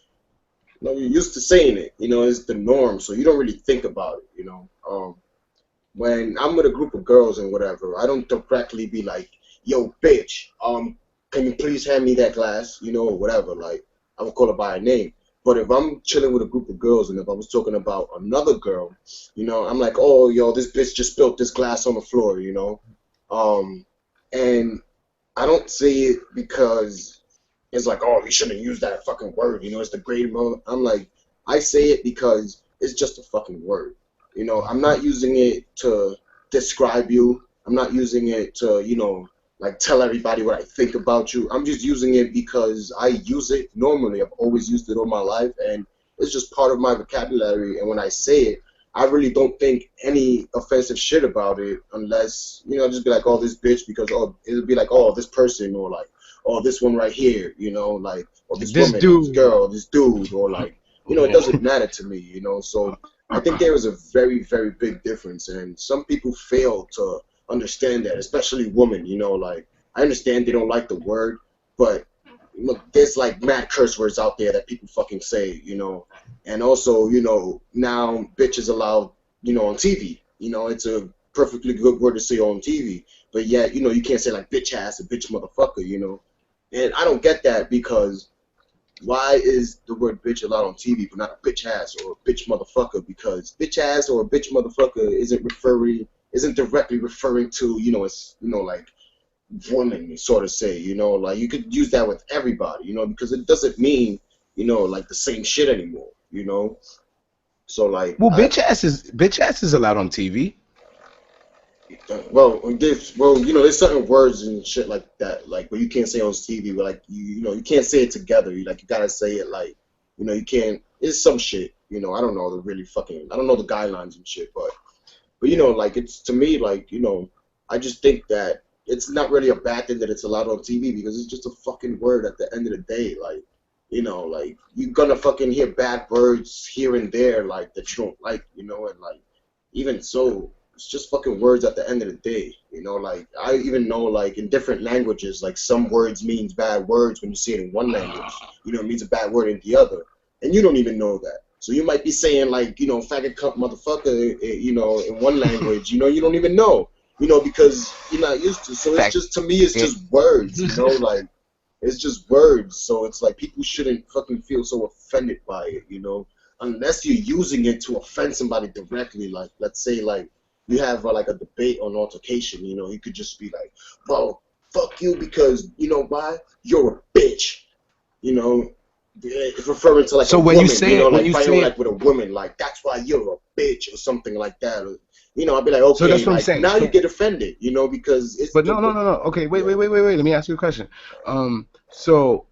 you're used to saying it, it's the norm, so you don't really think about it. When I'm with a group of girls and whatever, I don't directly be like, yo, bitch, can you please hand me that glass, or whatever, like, I would call her by her name. But if I'm chilling with a group of girls and if I was talking about another girl, I'm like, oh, yo, this bitch just spilled this glass on the floor, Um, and I don't say it because it's like, oh, you shouldn't use that fucking word, it's degrading. I'm like, I say it because it's just a fucking word. I'm not using it to describe you. I'm not using it to, like tell everybody what I think about you. I'm just using it because I use it normally. I've always used it all my life, and it's just part of my vocabulary. And when I say it, I really don't think any offensive shit about it unless, just be like, oh, this bitch, because, oh, it'll be like, oh, this person, or like, oh, this one right here, like, or this This woman, or this dude. girl, or this dude, or like, it doesn't matter to me, So I think there is a very, very big difference, and some people fail to understand that, especially women, like, I understand they don't like the word, but look, there's like mad curse words out there that people fucking say, and also, now bitch is allowed, on TV, it's a perfectly good word to say on TV, but yet, you can't say like bitch ass or bitch motherfucker, and I don't get that because why is the word bitch allowed on TV but not a bitch ass or a bitch motherfucker? Because bitch ass or a bitch motherfucker isn't directly referring to, it's, like woman, sort of say, like you could use that with everybody, because it doesn't mean, like the same shit anymore, So like, Well, bitch ass is allowed on TV. there's certain words and shit like that, like where you can't say on TV, but like you can't say it together. You gotta say it like, you can't. It's some shit, I don't know I don't know the guidelines and shit, but like it's to me like I just think that it's not really a bad thing that it's allowed on TV because it's just a fucking word at the end of the day, like. Like you're gonna fucking hear bad words here and there, like that you don't like, and like even so, it's just fucking words at the end of the day, Like I even know, like in different languages, like some words means bad words when you say it in one language, it means a bad word in the other, and you don't even know that. So you might be saying like, faggot cunt motherfucker, in one language, you don't even know, because you're not used to. So it's just to me, it's just words, like. It's just words, so it's like people shouldn't fucking feel so offended by it, unless you're using it to offend somebody directly. Like, let's say, like you have like a debate or an altercation, you could just be like, "Bro, fuck you because you know why? You're a bitch," It's referring to like So a when woman, you say it, when like you fighting say like it, with a woman, like that's why you're a bitch or something like that. I'd be like, so okay, that's what I'm like saying. now you get offended, because it's But no. Okay, wait. yeah. Let me ask you a question. So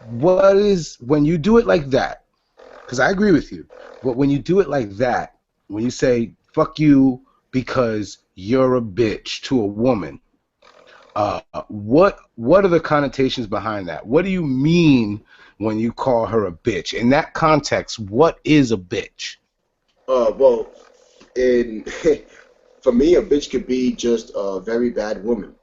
what is when you do it like that? Because I agree with you. But when you do it like that, when you say "fuck you" because you're a bitch to a woman, what are the connotations behind that? What do you mean when you call her a bitch? In that context, what is a bitch? Well, in for me, a bitch could be just a very bad woman.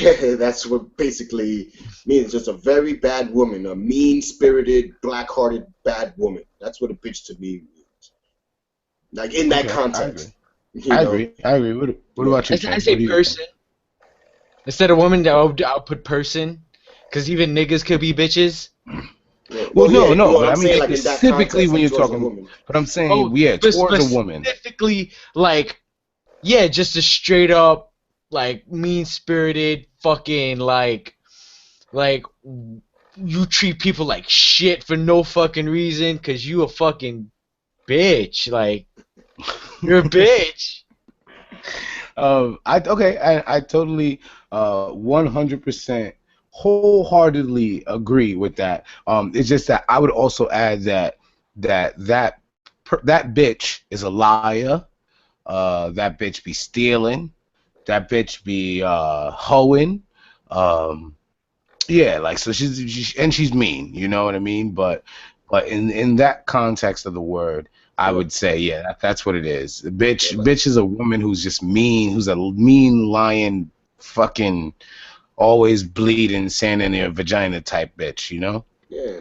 That's what basically means. Just a very bad woman, a mean-spirited, black-hearted, bad woman. That's what a bitch to me means. Like in that Okay, I agree. context, you know. I agree. What Yeah. about you, I Ken? say What do you think? person instead of woman. I'll put person, because even niggas could be bitches. Yeah. Well, Well, yeah. no, Well, but I I'm mean saying like in that specifically context, when like you're towards a talking. woman. But I'm Oh, saying, yeah, towards a woman. specifically, like, yeah, just a straight up, like, mean spirited, fucking, like, you treat people like shit for no fucking reason, cause you a fucking bitch. Like, you're a bitch. I totally 100% wholeheartedly agree with that. It's just that I would also add that bitch is a liar. That bitch be stealing. That bitch be hoeing. Um, yeah, like so she's mean. You know what I mean? But in that context of the word, I Yeah. would say, yeah, that's what it is. Yeah. Like, Bitch is a woman who's just mean, who's a mean, lying, fucking, always bleeding, sand in her vagina type bitch, you know? yeah.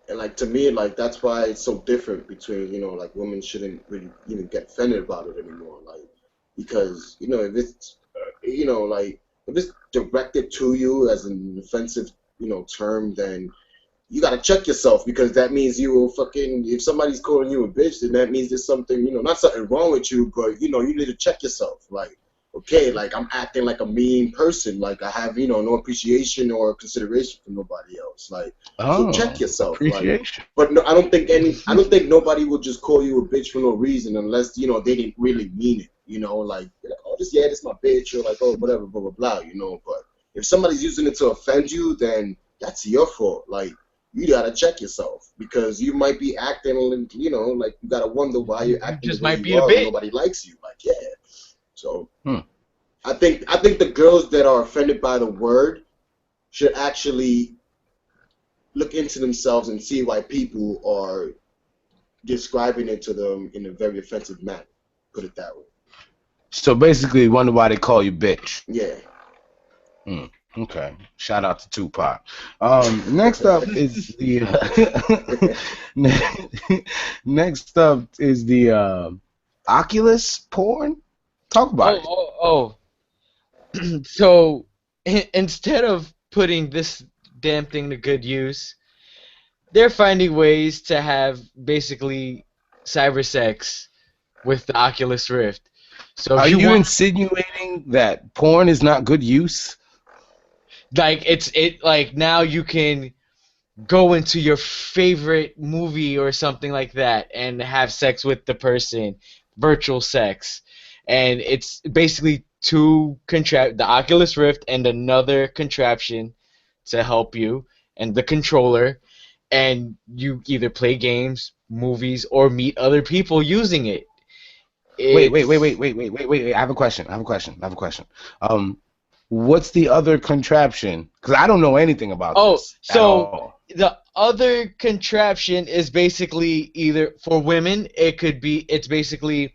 And like to me, like that's why it's so different between like women shouldn't really even get offended about it anymore, like because if it's like if it's directed to you as an offensive term, then you gotta check yourself because that means you will fucking if somebody's calling you a bitch, then that means there's something not something wrong with you, but you need to check yourself. Like, okay, like I'm acting like a mean person, like I have no appreciation or consideration for nobody else. Like, so Oh, check yourself. Like, appreciation. but no, I don't think nobody will just call you a bitch for no reason unless they didn't really mean it. Like, you're like, oh, this my bitch, or like, oh, whatever, blah blah blah. But if somebody's using it to offend you, then that's your fault. Like, you gotta check yourself because you might be acting, like you gotta wonder why you're You acting the just way might you be a are when bitch. nobody likes you. Like, yeah. So Hmm. I think the girls that are offended by the word should actually look into themselves and see why people are describing it to them in a very offensive manner. Put it that way. So basically, wonder why they call you bitch. Yeah. Hmm. Okay. Shout out to Tupac. Next up is the next up is the Oculus porn. Talk about Oh, it. so instead of putting this damn thing to good use, they're finding ways to have basically cyber sex with the Oculus Rift. So Are if you you want, insinuating that porn is not good use? like, like now you can go into your favorite movie or something like that and have sex with the person, virtual sex, and it's basically the Oculus Rift and another contraption to help you, and the controller, and you either play games, movies, or meet other people using it. It's Wait. I have a question. What's the other contraption? Because I don't know anything about Oh, this at so all. the other contraption is basically either for women, it's basically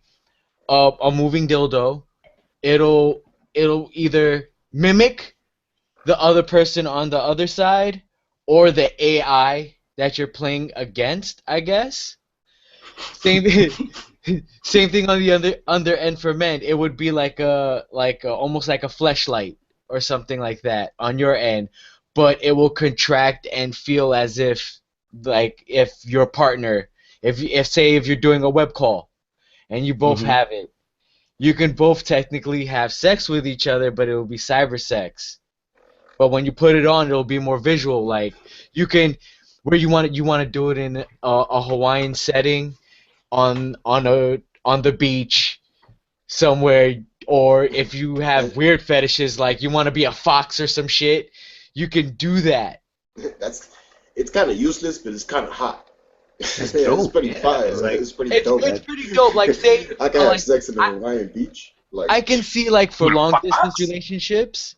a moving dildo. It'll either mimic the other person on the other side or the AI that you're playing against, I guess. Same same thing on the other end for men. It would be like almost like a fleshlight or something like that on your end, but it will contract and feel as if like if your partner, if say if you're doing a web call and you both Hmm. have it, you can both technically have sex with each other, but it will be cyber sex. But when you put it on, it'll be more visual. Like you can, where you want to do it in a Hawaiian setting on the beach somewhere, or if you have weird fetishes like you want to be a fox or some shit, you can do that. That's it's kind of useless, but it's kind of hot. That's Yeah, it's dope. pretty Yeah, fire. it's like It's pretty It's dope. it's that. pretty dope. Like say, I can have like sex in a I Hawaiian beach. I Like, can see like for With a long distance fox? relationships,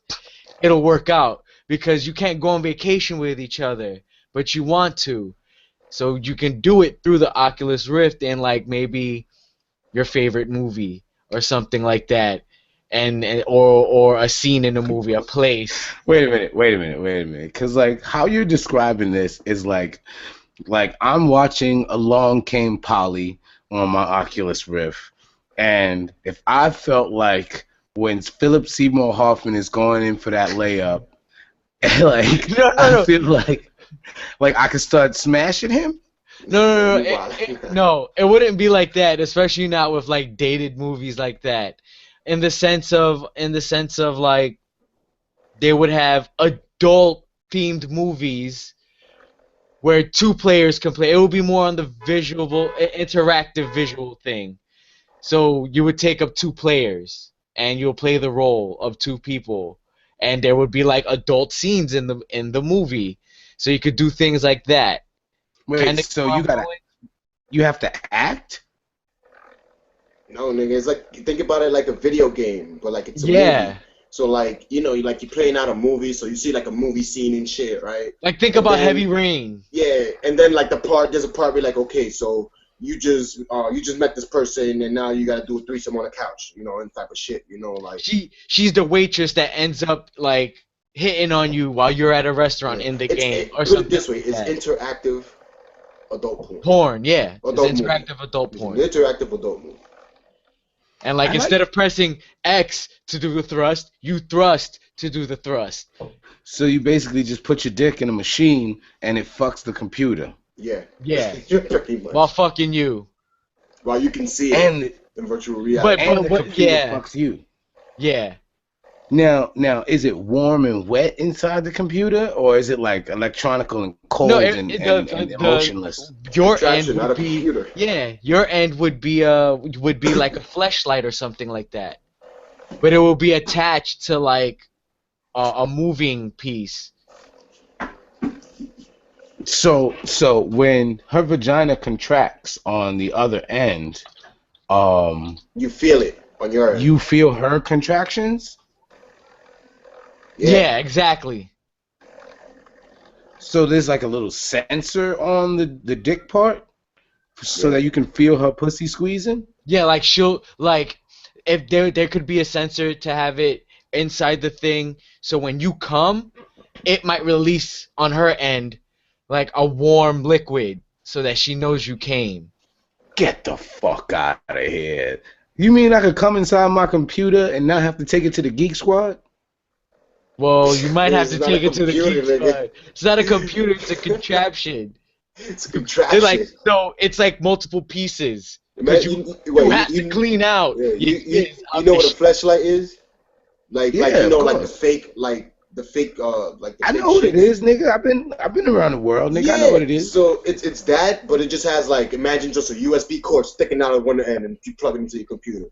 it'll work out because you can't go on vacation with each other, but you want to. So you can do it through the Oculus Rift and like maybe your favorite movie or something like that, and or a scene in a movie, a place. Wait a minute. Because like how you're describing this is like I'm watching Along Came Polly on my Oculus Rift, and if I felt like when Philip Seymour Hoffman is going in for that layup, like No, no, I no, feel like I could start smashing him. no, no, no, you it, wild. no, it wouldn't be like that, especially not with like dated movies like that. In the sense of like they would have adult themed movies where two players can play. It would be more on the interactive visual thing. So you would take up two players and you'll play the role of two people, and there would be like adult scenes in the movie. So you could do things like that. Wait, Kind of so you have to act? No, nigga, it's like you think about it like a video game, but like it's a movie. yeah. So like you're playing out a movie, so you see like a movie scene and shit, right? Like think And about then Heavy Rain. yeah, and then like there's a part where like okay, so you just met this person and now you gotta do a threesome on a couch, and type of shit, like She's the waitress that ends up like hitting on you while you're at a restaurant yeah. in the It's game or put it something this way, like it's that. interactive adult porn, Porn, yeah. It's adult movie. interactive adult It's an porn. interactive adult movie. And like I like. instead of pressing X to do the thrust, you thrust to do the thrust. So you basically just put your dick in a machine and it fucks the computer. Yeah, Yeah. pretty While much. fucking you. While you can see it And in virtual But reality. and the but computer yeah. fucks you. Yeah. Now, is it warm and wet inside the computer, or is it like electronical and cold No, and emotionless? your end Contraption, not a would be computer. yeah, your end would be like a fleshlight or something like that. But it will be attached to like a moving piece. So when her vagina contracts on the other end, You feel it on your end. you feel her contractions. Yeah, exactly. So there's like a little sensor on the dick part, so Yeah. that you can feel her pussy squeezing. Yeah, like she'll like if there could be a sensor to have it inside the thing, so when you come, it might release on her end like a warm liquid so that she knows you came. Get the fuck out of here. You mean I could come inside my computer and not have to take it to the Geek Squad? Well, you might have It's to not take a it to the computer, Geek nigga. Squad. It's not a computer, it's a contraption. It's a They're contraption. like, so it's like multiple pieces. Because Man, you have to clean out yeah, your kids you of know the what a shit. fleshlight is? Like Yeah, you of know, like course. the I fake know what it shits. is, nigga. I've been around the world, nigga. I know Yeah, what it is. so it's that, but it just has like imagine just a USB cord sticking out of one end and you plug it into your computer,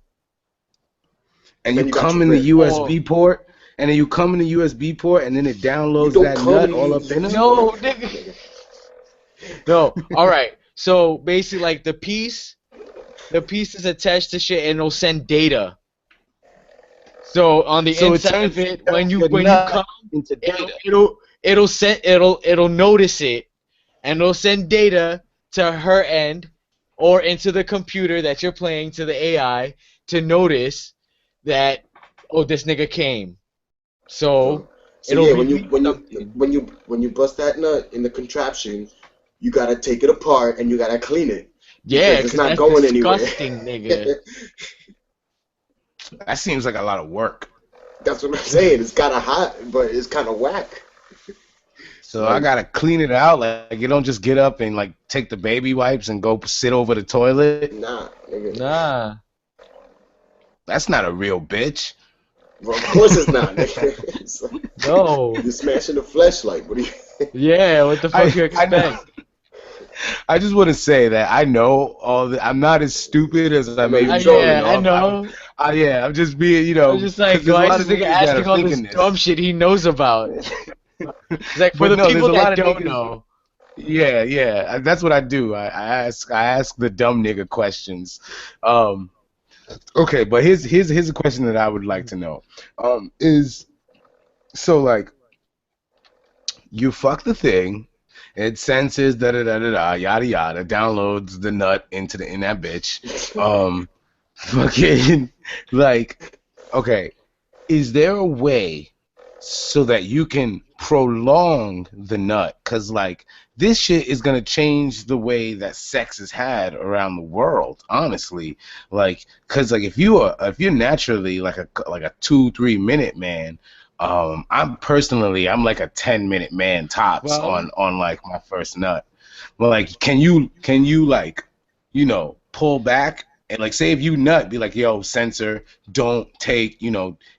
and And you then you got come your in the rim. USB port, and then you come in the USB port, and then it You downloads don't that come nut in all up in them. No, nigga. No. All right. So basically, like the piece is attached to shit, and it'll send data. So on the So inside of it it, turns your when you come, nut into data. it'll notice it, and it'll send data to her end, or into the computer that you're playing to the AI to notice that, oh, this nigga came. So So it'll yeah, release something. when you bust that nut in the contraption, you gotta take it apart and you gotta clean it Yeah, because it's because not that's going anywhere. disgusting, nigga. That seems like a lot of work. That's what I'm saying. It's kind of hot, but it's kind of whack. So I Like, gotta clean it out. Like you don't just get up and like take the baby wipes and go sit over the toilet. nah, nigga. Nah. That's not a real bitch. Well, of course it's not, nigga. It's like, No. you're smashing the fleshlight. What do you? Yeah, what the fuck you I know. expect? I just want to say that I know all the. I'm not as stupid as I I know may you're be trolling. coming Yeah, I off. know. Yeah, I'm just being, I was just like, because there's a why is lot this of nigga niggas that are asking all this thinking dumb this. shit he knows about? It's like, for But the no, there's people a lot that of don't niggas. know. Yeah, yeah, that's what I do. I ask the dumb nigga questions. Um, okay, but here's a question that I would like to know. Is so like you fuck the thing, it senses da da da da da yada yada, downloads the nut into the in that bitch. Fucking like okay, is there a way so that you can prolong the nut? Because like this shit is gonna change the way that sex is had around the world, honestly. Like because like if you're naturally like a 2-3 minute man, I'm like a 10-minute man tops Well, on like my first nut. But like can you like pull back and like say if you nut, be like, yo, sensor, don't take,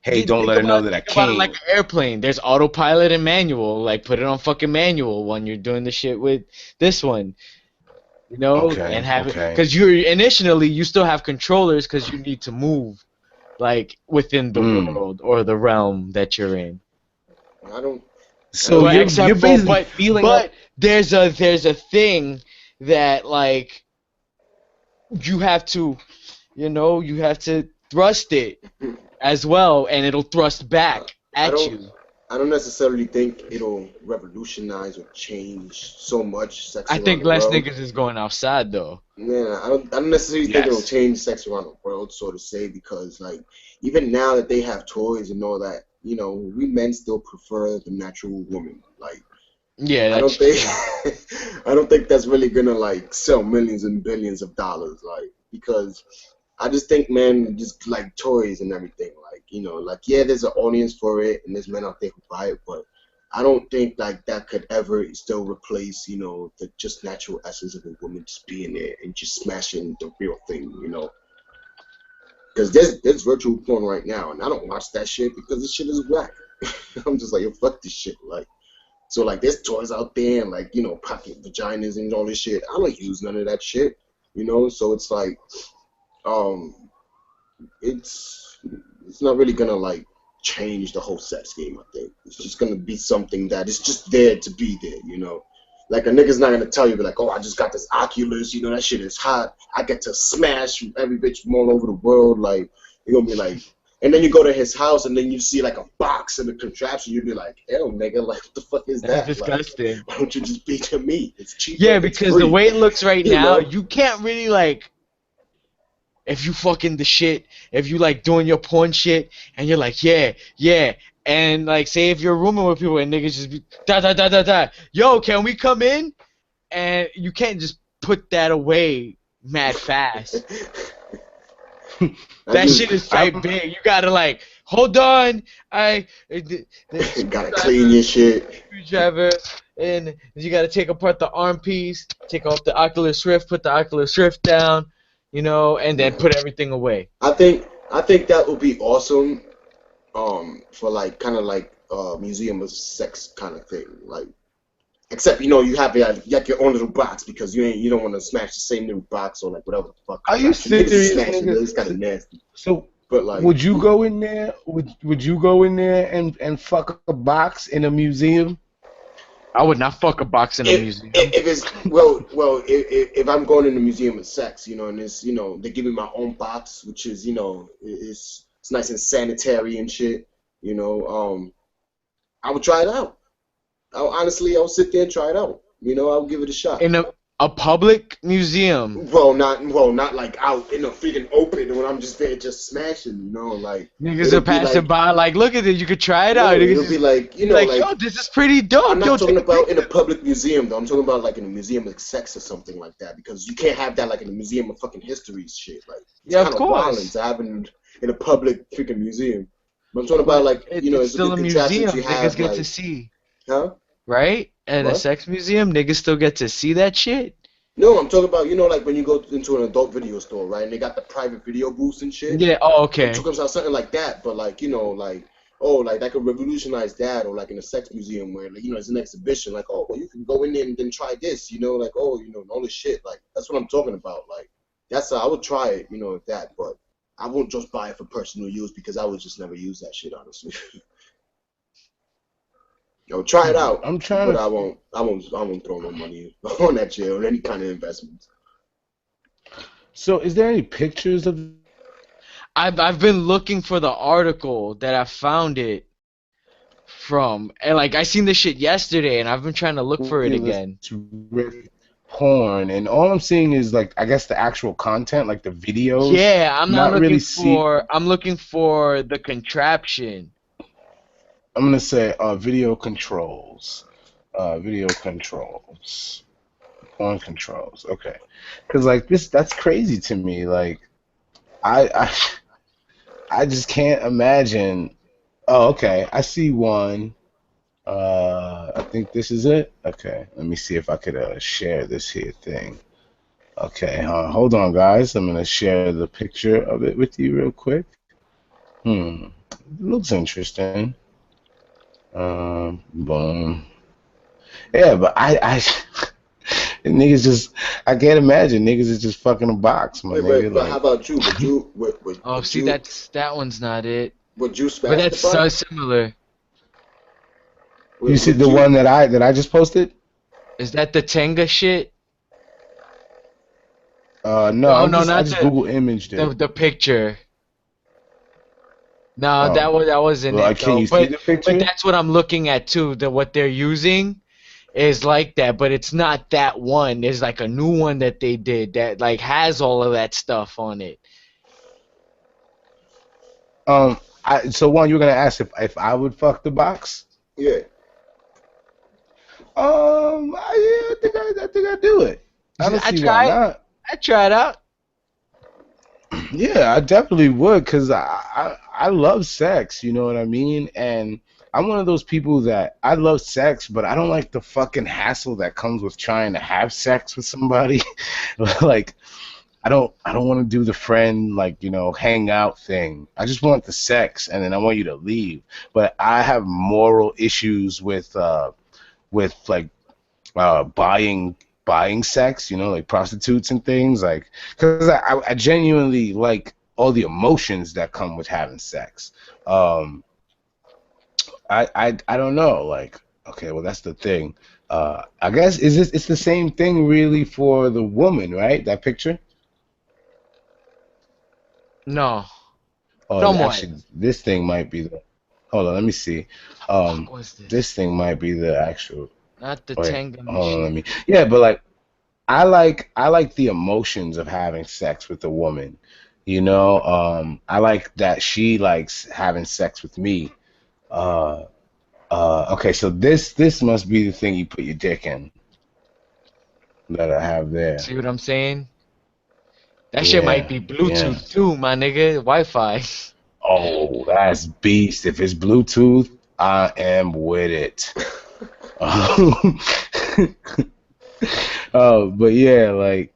hey, you don't let her know that I think about it like came. an airplane. There's autopilot and manual. Like, put it on fucking manual when you're doing the shit with this one. And Okay, have it, okay. because initially you still have controllers because you need to move like within the Mm. world or the realm that you're in. I don't. I So don't But think. you're except for basically feeling up. but there's a thing that, like, you have to you have to thrust it as well, and it'll thrust back I at don't. you. I don't necessarily think it'll revolutionize or change so much sex I around think the less world. niggas is going outside though. Yeah, I don't necessarily think it'll Yes. change sex around the world, so to say, because like even now that they have toys and all that, we men still prefer the natural woman. Like Yeah, I don't that's think true. I don't think that's really gonna like sell millions and billions of dollars, like because I just think men just like toys and everything, like like yeah, there's an audience for it and there's men out there who buy it, but I don't think like that could ever still replace the just natural essence of a woman just being there and just smashing the real thing, because there's virtual porn right now and I don't watch that shit because this shit is whack. I'm just like, yo, fuck this shit, like. So like there's toys out there and like pocket vaginas and all this shit. I don't use none of that shit, So it's like um it's it's not really gonna like change the whole sex game. I think it's just gonna be something that is just there to be there. Like a nigga's not gonna tell you, be like, oh, I just got this Oculus, that shit is hot. I get to smash every bitch from all over the world. Like you're gonna be like, and then you go to his house and then you see like a box and a contraption. You'd be like, hell, nigga, like what the fuck is That's that? Like, disgusting. why don't you just be to me? It's cheaper. Yeah, It's because the free. way it looks right You now, know? you can't really, like, if you fucking the shit, if you like doing your porn shit, and you're like, yeah, yeah, and like, say if you're rooming with people and niggas just be da da da da da, yo, can we come in? And you can't just put that away mad fast. I That just, shit is I'm type big. You gotta like hold on, Gotta clean your shit. screwdriver, and you gotta take apart the arm piece, take off the Oculus Rift, put the Oculus Rift down, and then Yeah. put everything away. I think that would be awesome. For like kind of like museum of sex kind of thing. Like, except you have your own little box because you don't want to smash the same little box or like whatever the fuck. Are you Niggas serious, smashing it. nigga? It's kind of nasty. So But like, would you go in there? Would you go in there and fuck a box in a museum? I would not fuck a box in a museum. if it's if I'm going in the museum of sex, and it's they give me my own box, which is it's nice and sanitary and shit. I would try it out. I'll sit there and try it out. I'll give it a shot. In a public museum. Not like out in the freaking open when I'm just there just smashing. Like Niggas are passing by like, look at this, you could try it out. It'll be like like, yo, this is pretty dope. I'm not talking about in a public museum though. I'm talking about like in a museum of sex or something like that because you can't have that like in a museum of fucking history shit. Like it's yeah, kind of of course. violent to happen in a public freaking museum. But I'm talking about like it's still a museum. You have, Niggas get like, to see. Huh? Right? At a What? sex museum, niggas still get to see that shit. No, I'm talking about like when you go into an adult video store, right? And they got the private video booths and shit. Yeah. Oh, okay. I'm talking about something like that, but like like that could revolutionize that, or like in a sex museum where like it's an exhibition, like well you can go in there and then try this, like all this shit, like that's what I'm talking about. Like that's I would try it, at that, but I won't just buy it for personal use because I would just never use that shit honestly. Try it out. I'm trying but to. I won't throw no money on that shit or any kind of investment. So, is there any pictures of? I've been looking for the article that I found it from, and like I seen this shit yesterday, and I've been trying to look for it again. Porn, and all I'm seeing is like I guess the actual content, like the videos. Yeah, I'm not looking really for. I'm looking for the contraption. I'm gonna say video controls, video controls, porn controls. Okay, because like that's crazy to me. Like I just can't imagine. Oh, okay, I see one. I think this is it. Okay, let me see if I could share this here thing. Okay, hold on, guys. I'm gonna share the picture of it with you real quick. It looks interesting. Boom. Yeah, but I niggas just, I can't imagine niggas is just fucking a box, my nigga. But Like, how about you? Oh, see, that one's not it. Would you smash But that's the so box? similar. you see the one that I just posted? Is that the Tenga shit? No, Oh, I just Google imaged it. The picture. No, Oh. that wasn't Well, it. can you though. see the picture? But that's what I'm looking at too. What they're using is like that, but it's not that one. There's like a new one that they did that like has all of that stuff on it. So one, you were gonna ask if I would fuck the box? Yeah. I think I do it. I don't see why not. I try it out. Yeah, I definitely would, because I love sex, you know what I mean? And I'm one of those people that I love sex, but I don't like the fucking hassle that comes with trying to have sex with somebody. Like, I don't want to do the friend, like, hang out thing. I just want the sex, and then I want you to leave. But I have moral issues with like buying sex, like prostitutes and things, like, because I genuinely like all the emotions that come with having sex. I don't know, like, okay, well, that's the thing. I guess it's the same thing really for the woman, right? That picture. No. Oh, Somewhat. actually, this thing might be the. Hold on, let me see. What's this? This thing might be the actual. Not the Wait, Tenga hold on, machine. yeah, but like, I like the emotions of having sex with a woman. I like that she likes having sex with me. Okay, so this must be the thing you put your dick in that I have there. See what I'm saying? That shit might be Bluetooth too, my nigga. Wi-Fi. Oh, that's beast. If it's Bluetooth, I am with it. Um, oh, but yeah, like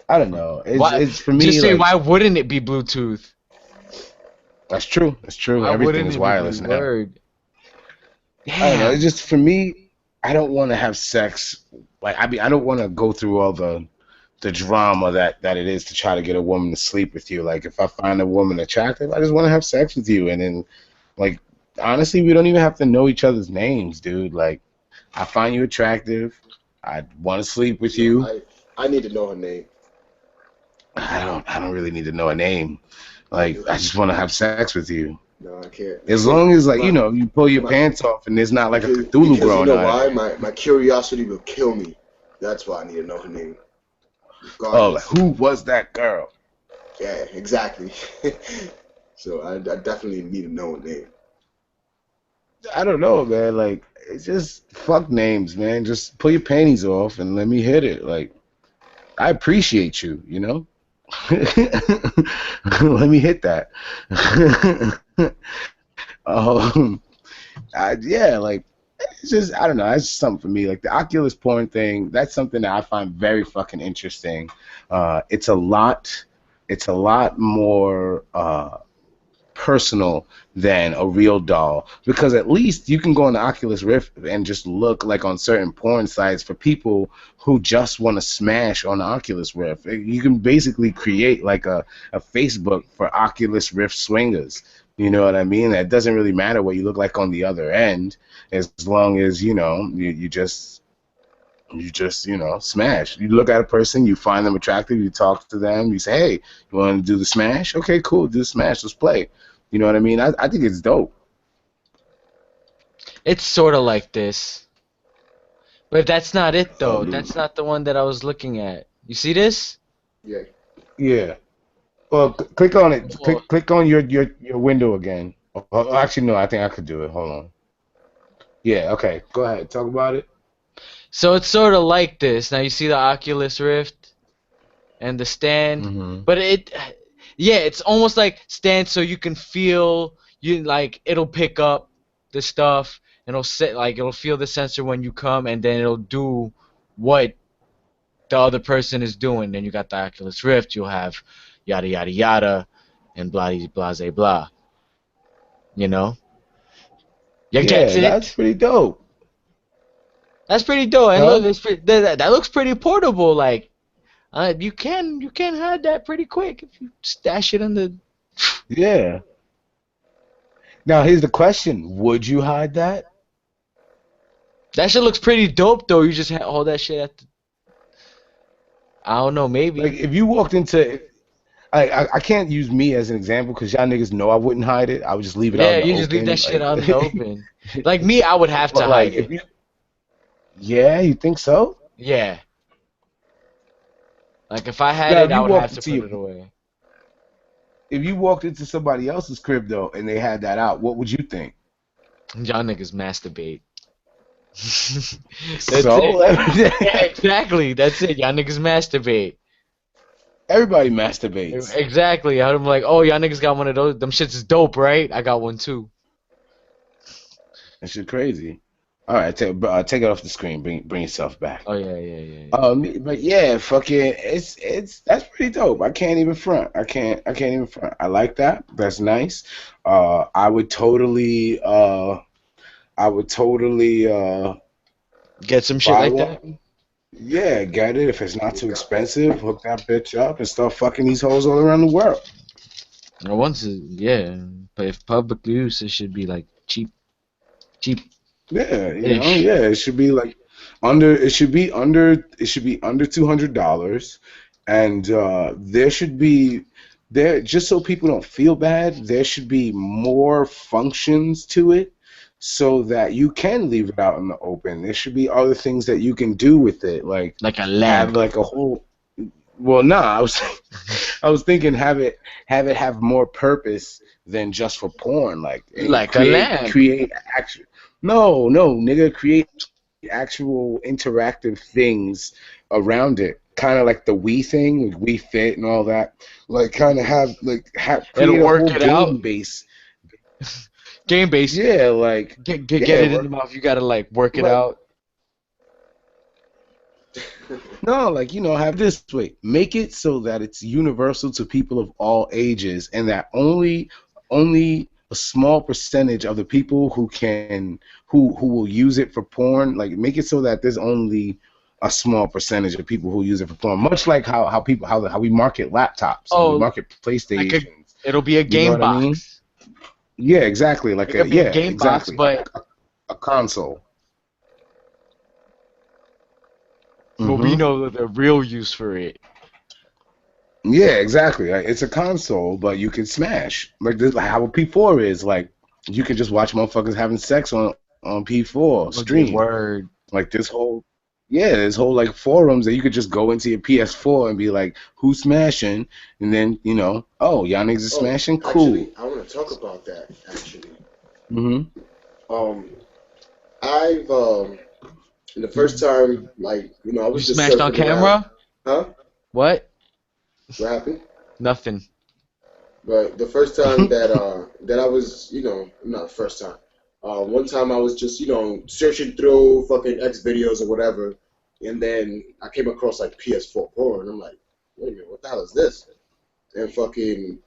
I don't know. It's Why? it's for Just me say, like why wouldn't it be Bluetooth? that's true. That's true. Why Everything wouldn't is it be wireless Blue now. Word? I don't know. It's Damn. just for me. I don't want to have sex. Like I don't want to go through all the drama that it is to try to get a woman to sleep with you. Like if I find a woman attractive, I just want to have sex with you, and then like honestly, we don't even have to know each other's names, dude. Like I find you attractive. I want to sleep with No, you. I need to know her name. I don't really need to know a name. I Like do. I just want to have sex with you. No, I can't. As long as like My you pull your my pants off and there's not like a Cthulhu because you growing know out of why? it. My curiosity will kill me. That's why I need to know her name. Oh, like Regardless. who was that girl? Yeah, exactly. So I definitely need to know her name. I don't know, man. Like it's just fuck names, man. Just pull your panties off and let me hit it. Like I appreciate you, you know. Let me hit that. um, yeah, like it's just I don't know. That's just something for me. Like the Oculus porn thing. That's something that I find very fucking interesting. It's a lot. It's a lot more. Personal than a real doll because at least you can go on the Oculus Rift and just look like on certain porn sites for people who just want to smash on the Oculus Rift. You can basically create like a Facebook for Oculus Rift swingers. You know what I mean? It doesn't really matter what you look like on the other end as long as you just smash. You look at a person, you find them attractive, you talk to them, you say, hey, you want to do the smash? Okay, cool, do the smash, let's play. You know what I mean? I think it's dope. It's sort of like this. But that's not it, though. Um, That's not the one that I was looking at. You see this? yeah. Yeah. Well, click on it. Oh. Click on your window again. Actually, no, I think I could do it. Hold on. Yeah, okay. Go ahead. Talk about it. So it's sort of like this. Now you see the Oculus Rift and the stand, Hmm. but yeah, it's almost like stand so you can feel you like it'll pick up the stuff and it'll set like it'll feel the sensor when you come and then it'll do what the other person is doing. Then you got the Oculus Rift, you'll have yada yada yada and blah blah blah blah. You know, you get Yeah, that's it. pretty dope. That's pretty dope. And look, Huh? that looks pretty portable. Like you can hide that pretty quick if you stash it in the. Yeah. Now here's the question: would you hide that? That shit looks pretty dope though. You just hold that shit at the. I don't know, Like maybe. if you walked into, I can't use me as an example because y'all niggas know I wouldn't hide it. I would just leave it out Yeah, in the you just leave that open. shit Like, out in the open. Like me, I would have to but like hide if it. you, yeah, you think so? Yeah. Like if I had Now, it, I would have to put it if away. you walked into somebody else's crib though, and they had that out, what would you think? Y'all niggas masturbate. That's So it. Yeah, exactly. That's it. Y'all niggas masturbate. everybody masturbates. Exactly. I'm like, oh, y'all niggas got one of those. Them shits is dope, right? I got one too. That shit crazy. All right, take it off the screen. Bring yourself back. Oh yeah, yeah, yeah, yeah. But yeah, fucking, it's that's pretty dope. I can't even front. I can't even front. I like that. That's nice. I would totally, Get some shit buy like that. one. Yeah, get it if it's not You too got that. expensive. Hook that bitch up and start fucking these hoes all around the world. Yeah. But if public use, it should be like cheap-ish. Yeah, yeah. It should be like under. It should be under $200, and there just so people don't feel bad. There should be more functions to it, so that you can leave it out in the open. There should be other things that you can do with it, like Like a have lamp. like a whole. Well, nah, I was thinking have more purpose than just for porn. Like Like a lamp. create actual. No, nigga, create actual interactive things around it. kind of like the Wii thing, like Wii Fit and all that. Like kind of have It'll create a work whole it out. game base. Game base. Yeah, like Get yeah, it in the mouth. You gotta like work it like out. no, like have this way. Make it so that it's universal to people of all ages, and that only a small percentage of the people who will use it for porn. Like make it so that there's only a small percentage of people who use it for porn. Much like how we market laptops and we Oh, market like a PlayStations. it'll be a You know game what I mean? box. Yeah, exactly. It could be a game box, Exactly. but A console. we Hmm. know the real use for it. Yeah, exactly. Like, it's a console, but you can smash. Like this, like how a P4 is. Like you can just watch motherfuckers having sex on P4 Okay, stream. word. Like this whole like forums that you could just go into your PS4 and be like, who's smashing? And then oh, y'all niggas is Oh, smashing. Cool. actually, I want to talk about that. Actually, Hmm. um, I've the first time, like, I You was just smashed on surfing around. camera? Huh? What? What happened? Nothing. But the first time that I was, not the first time. One time I was just, searching through fucking X videos or whatever, and then I came across like PS4 porn, and I'm like, wait a minute, what the hell is this? And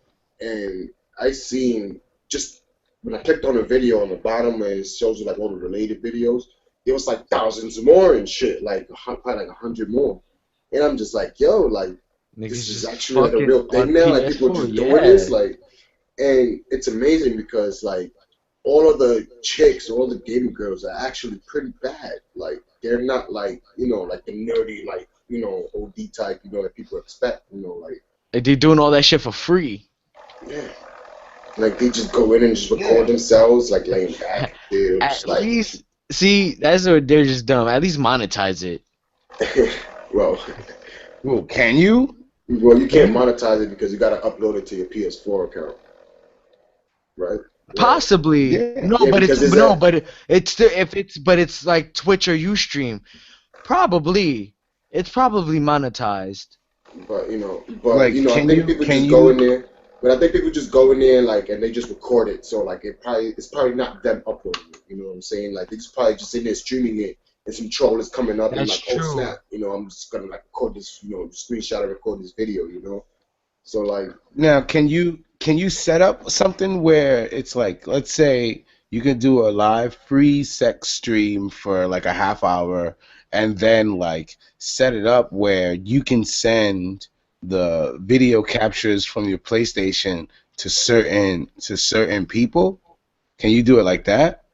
and I seen just when I clicked on a video on the bottom and it shows you like all the related videos, it was like thousands more and shit, like probably like 100 more. And I'm just like, yo, like Niggas this is just actually like a fucking real thing on now. Like people PS4, just doing this, yeah. like, and it's amazing because like all of the chicks, all the gaming girls are actually pretty bad. Like they're not like like the nerdy like OD type that people expect. Like Like they doing all that shit for free. yeah, like they just go in and just Yeah. record themselves like laying back. They're just At like, least, see, that's what they're just dumb. At least monetize it. well, Well, can you? well, you Can can't you? monetize it because you got to upload it to your PS4 account, right? Right. Possibly. Yeah. No, Yeah, but because it's is no, that but it's still if it's but it's like Twitch or Ustream. Probably. It's probably monetized. but Like, I can think you? people Can just go in you? there. But I think people just go in there like and they just record it. So like it's probably not them uploading it. You know what I'm saying? Like they just probably just in there streaming it and some troll is coming up and That's like, oh true. snap, I'm just gonna like record this, screenshot and record this video. So like Now, can you set up something where it's like, let's say you can do a live free sex stream for like a half hour, and then like set it up where you can send the video captures from your PlayStation to certain people? Can you do it like that?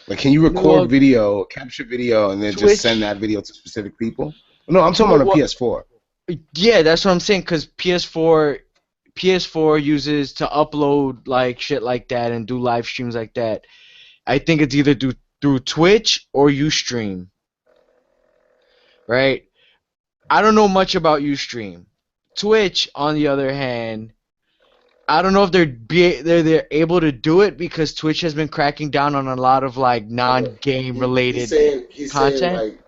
Like, can you You know record what? video, capture video, and then just send Twitch. that video to specific people? No, I'm talking Twi- about a what? PS4. Yeah, that's what I'm saying. Cause PS4 uses to upload like shit like that and do live streams like that. I think it's either through Twitch or Ustream, right? I don't know much about Ustream. Twitch, on the other hand, I don't know if they're able to do it because Twitch has been cracking down on a lot of like okay, non-game he's related saying content. like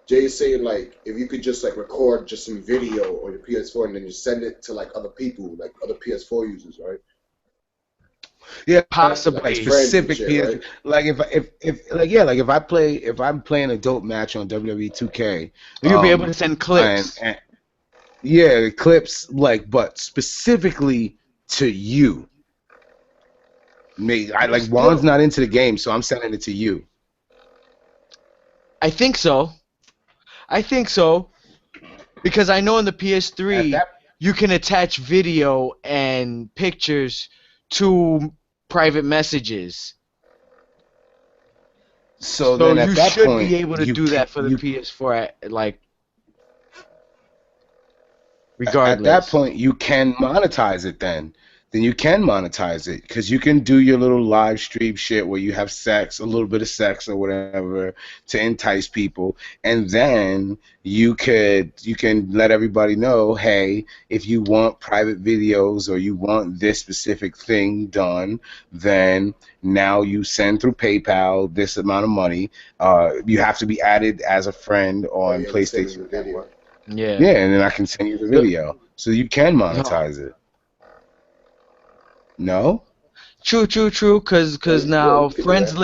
Jay's saying like if you could just like record just some video on your PS4 and then just send it to like other people, like other PS4 users, right? Yeah, Like his like Possibly. friends and specific shit, PS. right? Like if like yeah, like if I'm playing a dope match on WWE 2K, You'll be able to send and, clips. and yeah, clips like, but specifically to you. Me, I But like Juan's still, not into the game, so I'm sending it to you. I think so. I think so because I know in the At PS3 that, you can attach video and pictures to private messages. so So then you at that should point, be able to you do can that for the you PS4 like at that regardless. point you can monetize it then you can monetize it because you can do your little live stream shit where you have sex, a little bit of sex or whatever to entice people, and then you can let everybody know, hey, if you want private videos or you want this specific thing done, then now you send through PayPal this amount of money. You have to be added as a friend Oh on yeah, and sending PlayStation the video. Network. Yeah. Yeah, and then I can send you the The, video, so you can no. monetize it. No? True, true, true. Yeah, Cause yeah, now you could do that.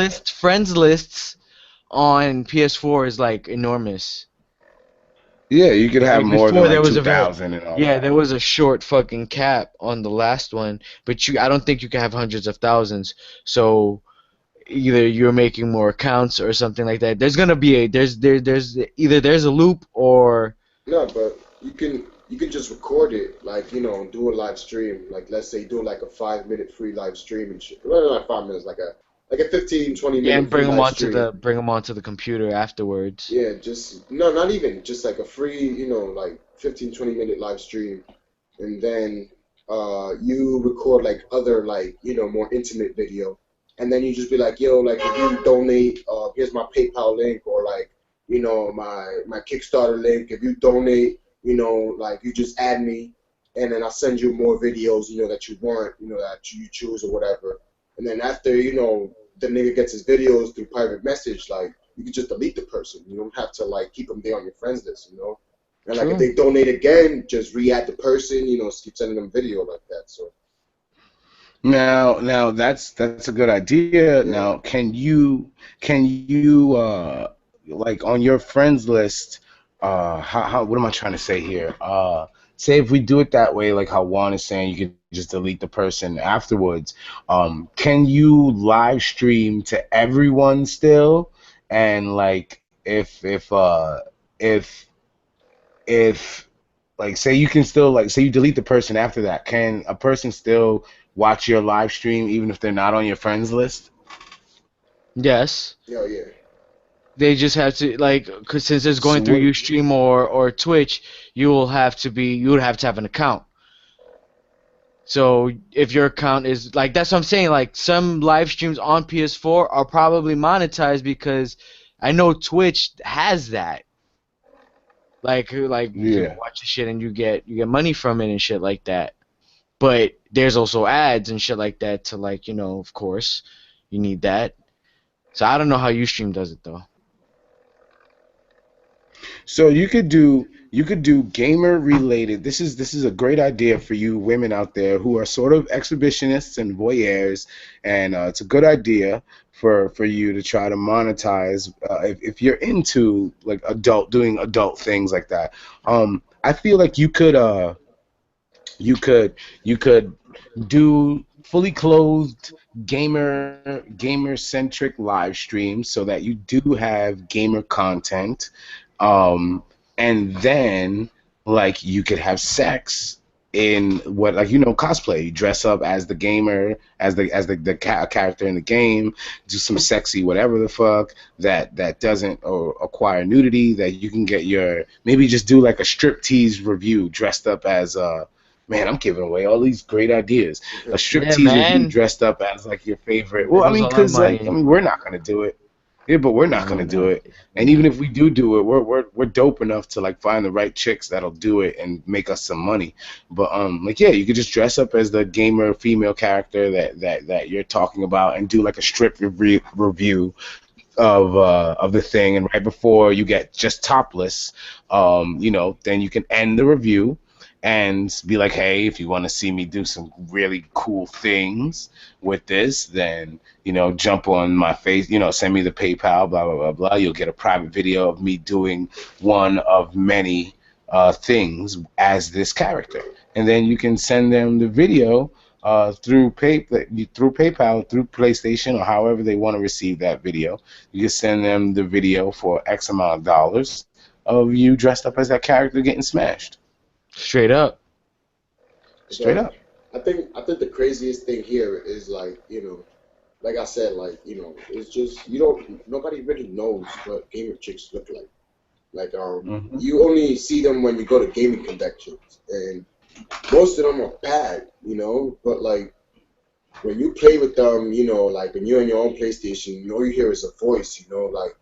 friends lists on PS4 is like enormous. Yeah, you could have Like more than before there like was two a very thousand and all yeah, that. there was a short fucking cap on the last one, but I don't think you can have hundreds of thousands. So either you're making more accounts or something like that. There's gonna be a there's either there's a loop or No, but you can just record it, like do a live stream. Like let's say do like a 5 minute free live stream and shit. Well, not 5 minutes, like a 15, 20 yeah, minute and free live stream. bring them onto the computer afterwards. Yeah, just no, not even just like a free, like 15, 20 minute live stream, and then you record like other like more intimate video, and then you just be like, yo, like if you donate, here's my PayPal link, or like my Kickstarter link. If you donate, like you just add me, and then I'll send you more videos, that you want, that you choose or whatever. And then after the nigga gets his videos through private message, like you can just delete the person. You don't have to like keep them there on your friends list. And like if True. they donate again, just re-add the person, keep sending them video like that. So Now that's a good idea. yeah, Now, can you like on your friends list, how what am I trying to say here? Say if we do it that way, like how Juan is saying, you could just delete the person afterwards. Can you live stream to everyone still? And like if if like say you can still like say you delete the person after that, can a person still watch your live stream even if they're not on your friends list? Yes. yeah, yeah. They just have to like, 'cause since it's So going through what? Ustream or Twitch, you would have to have an account. So if your account is like that's what I'm saying. Like some live streams on PS4 are probably monetized because I know Twitch has that. Like people Yeah. watch the shit and you get money from it and shit like that. But there's also ads and shit like that to like of course you need that. So I don't know how Ustream does it though. So you could do gamer related. This is a great idea for you women out there who are sort of exhibitionists and voyeurs, and it's a good idea for you to try to monetize if you're into like doing adult things like that. I feel like you could do fully clothed gamer centric live streams so that you do have gamer content, um and then like you could have sex in what like cosplay. You dress up as the gamer, as the character in the game, do some sexy whatever the fuck that doesn't or acquire nudity, that you can get your maybe just do like a strip tease review dressed up as man, I'm giving away all these great ideas. A Yeah, striptease review man. dressed up as like your favorite. There Well, I goes mean, all our cause like I money. mean, we're not gonna do it. Yeah, but we're not No, gonna do no, it. And even no. if we do it, we're dope enough to like find the right chicks that'll do it and make us some money. But like yeah, you could just dress up as the gamer female character that you're talking about and do like a strip review of the thing. And right before you get just topless, then you can end the review and be like, hey, if you want to see me do some really cool things with this, then jump on my face, send me the PayPal, blah blah blah blah. You'll get a private video of me doing one of many things as this character, and then you can send them the video through PayPal, through PlayStation, or however they want to receive that video. You can send them the video for X amount of dollars of you dressed up as that character getting smashed. Straight up. Straight But up. I think the craziest thing here is like like I said, like it's just nobody really knows what gamer chicks look like. Like Hmm. you only see them when you go to gaming conventions, and most of them are bad, but like when you play with them, like when you're on your own PlayStation, all you hear is a voice, like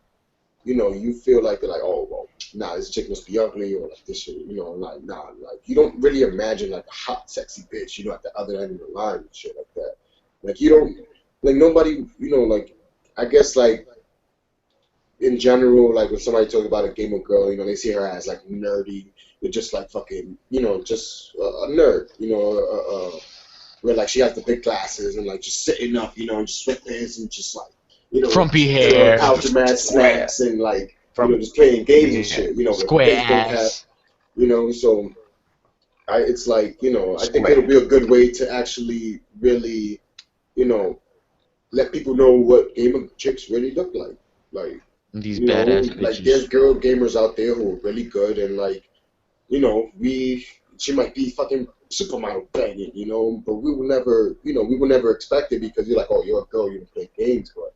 you feel like they're like, oh well, nah, this chick must be ugly, or like this shit, like nah, like you don't really imagine like a hot, sexy bitch, at the other end of the line and shit like that. Like you don't, like nobody, like I guess like in general, like when somebody talks about a gamer girl, they see her as like nerdy, with just like fucking, just a nerd, where like she has the big glasses and like just sitting up, and just sweatpants and just like, Frumpy chilling on the hair, couch and mad Square. snacks and like, From just playing games and yeah, shit, with a square baseball cap, ass. so it's like, I think it'll square. be a good way to actually really, you know, let people know what gamer chicks really look like. Like, These badass like there's bitches. girl gamers out there who are really good and like, she might be fucking supermodel banging, but we will never expect it because you're like, oh, you're a girl, you can play games, but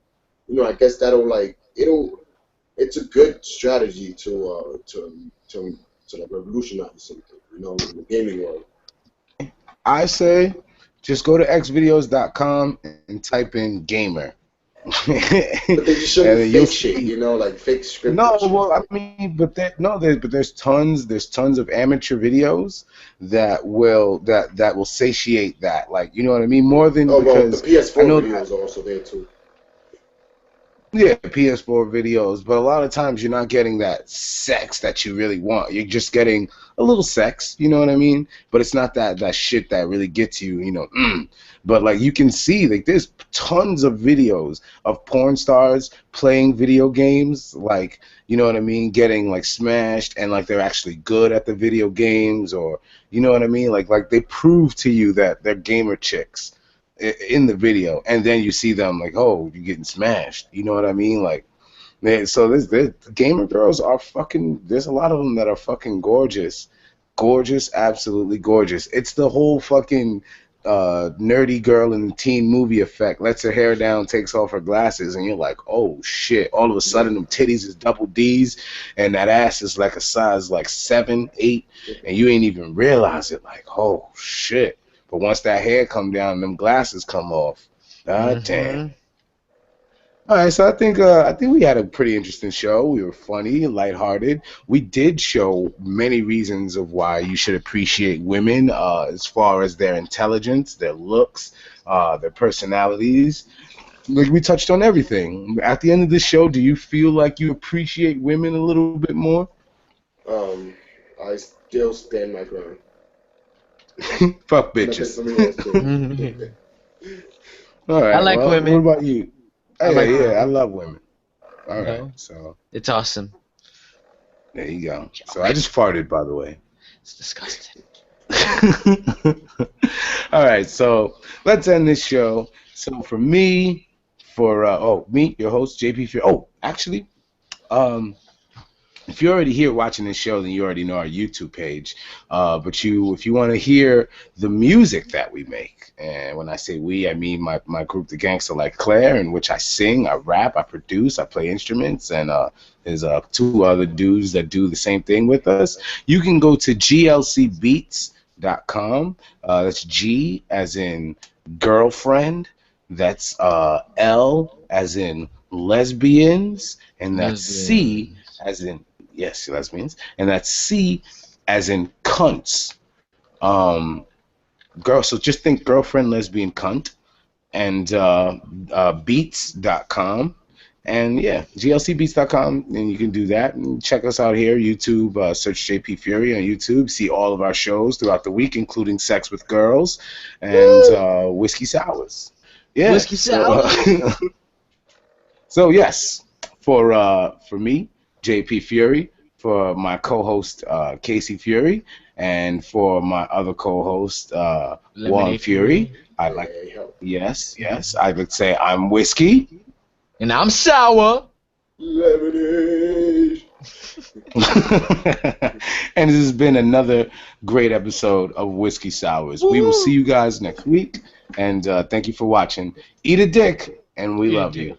I guess it's a good strategy to like revolutionize something, in the gaming world. I say just go to xvideos.com and type in gamer. But they just And show you then you'll fake shit, see. like fake scripted No, shit. well, I mean, but there's tons of amateur videos that will satiate that, like, you know what I mean, more than Oh well, the because I PS4 know that. videos are also there too. Yeah, PS4 videos, but a lot of times you're not getting that sex that you really want. You're just getting a little sex, you know what I mean? But it's not that shit that really gets you, But like you can see, like there's tons of videos of porn stars playing video games, like, you know what I mean, getting like smashed and like they're actually good at the video games, or you know what I mean? Like they prove to you that they're gamer chicks in the video, and then you see them like, oh, you're getting smashed. You know what I mean? Like, man, so this gamer girls are fucking. There's a lot of them that are fucking gorgeous, gorgeous, absolutely gorgeous. It's the whole fucking nerdy girl in the teen movie effect. Lets her hair down, takes off her glasses, and you're like, oh shit! All of a sudden, Yeah. them titties is double D's, and that ass is like a size like 7, 8, and you ain't even realize it. Like, oh shit! But once that hair come down, and them glasses come off. God damn. Hmm. All right, so I think we had a pretty interesting show. We were funny, lighthearted. We did show many reasons of why you should appreciate women, as far as their intelligence, their looks, their personalities. Like we touched on everything. At the end of this show, do you feel like you appreciate women a little bit more? Um, I still stand my ground. Fuck Nothing bitches. somebody else do. All I right. like Well, what women. about you? I Hey, like yeah, I women. love women. All You right. know, So it's awesome. there you go. Yo, So I just farted, by the way. it's disgusting. All right, so let's end this show. So for me, me, your host, JP Fury. Oh, actually, um, if you're already here watching this show, then you already know our YouTube page. But if you want to hear the music that we make, and when I say we, I mean my group, the Gangster Like Claire, in which I sing, I rap, I produce, I play instruments, and there's two other dudes that do the same thing with us. You can go to glcbeats.com. That's G as in girlfriend. That's L as in lesbians, and that's C Lesbians. as in yes, lesbians, and that's C as in cunts. Um, girl. So just think girlfriend, lesbian, cunt, and beats.com. And yeah, glcbeats.com, and you can do that. And check us out here, YouTube. Search JP Fury on YouTube. See all of our shows throughout the week, including Sex with Girls and Woo! Whiskey Sours. Yeah. Whiskey sours. So yes, for me, JP Fury, for my co-host Casey Fury, and for my other co-host Juan Lemonade Fury, Fury. I like Hey, help. yes, I would say I'm Whiskey. And I'm sour. Lemonade. And this has been another great episode of Whiskey Sours. We will see Woo! you guys next week, and thank you for watching. Eat a dick, and we Eat a love dick. you.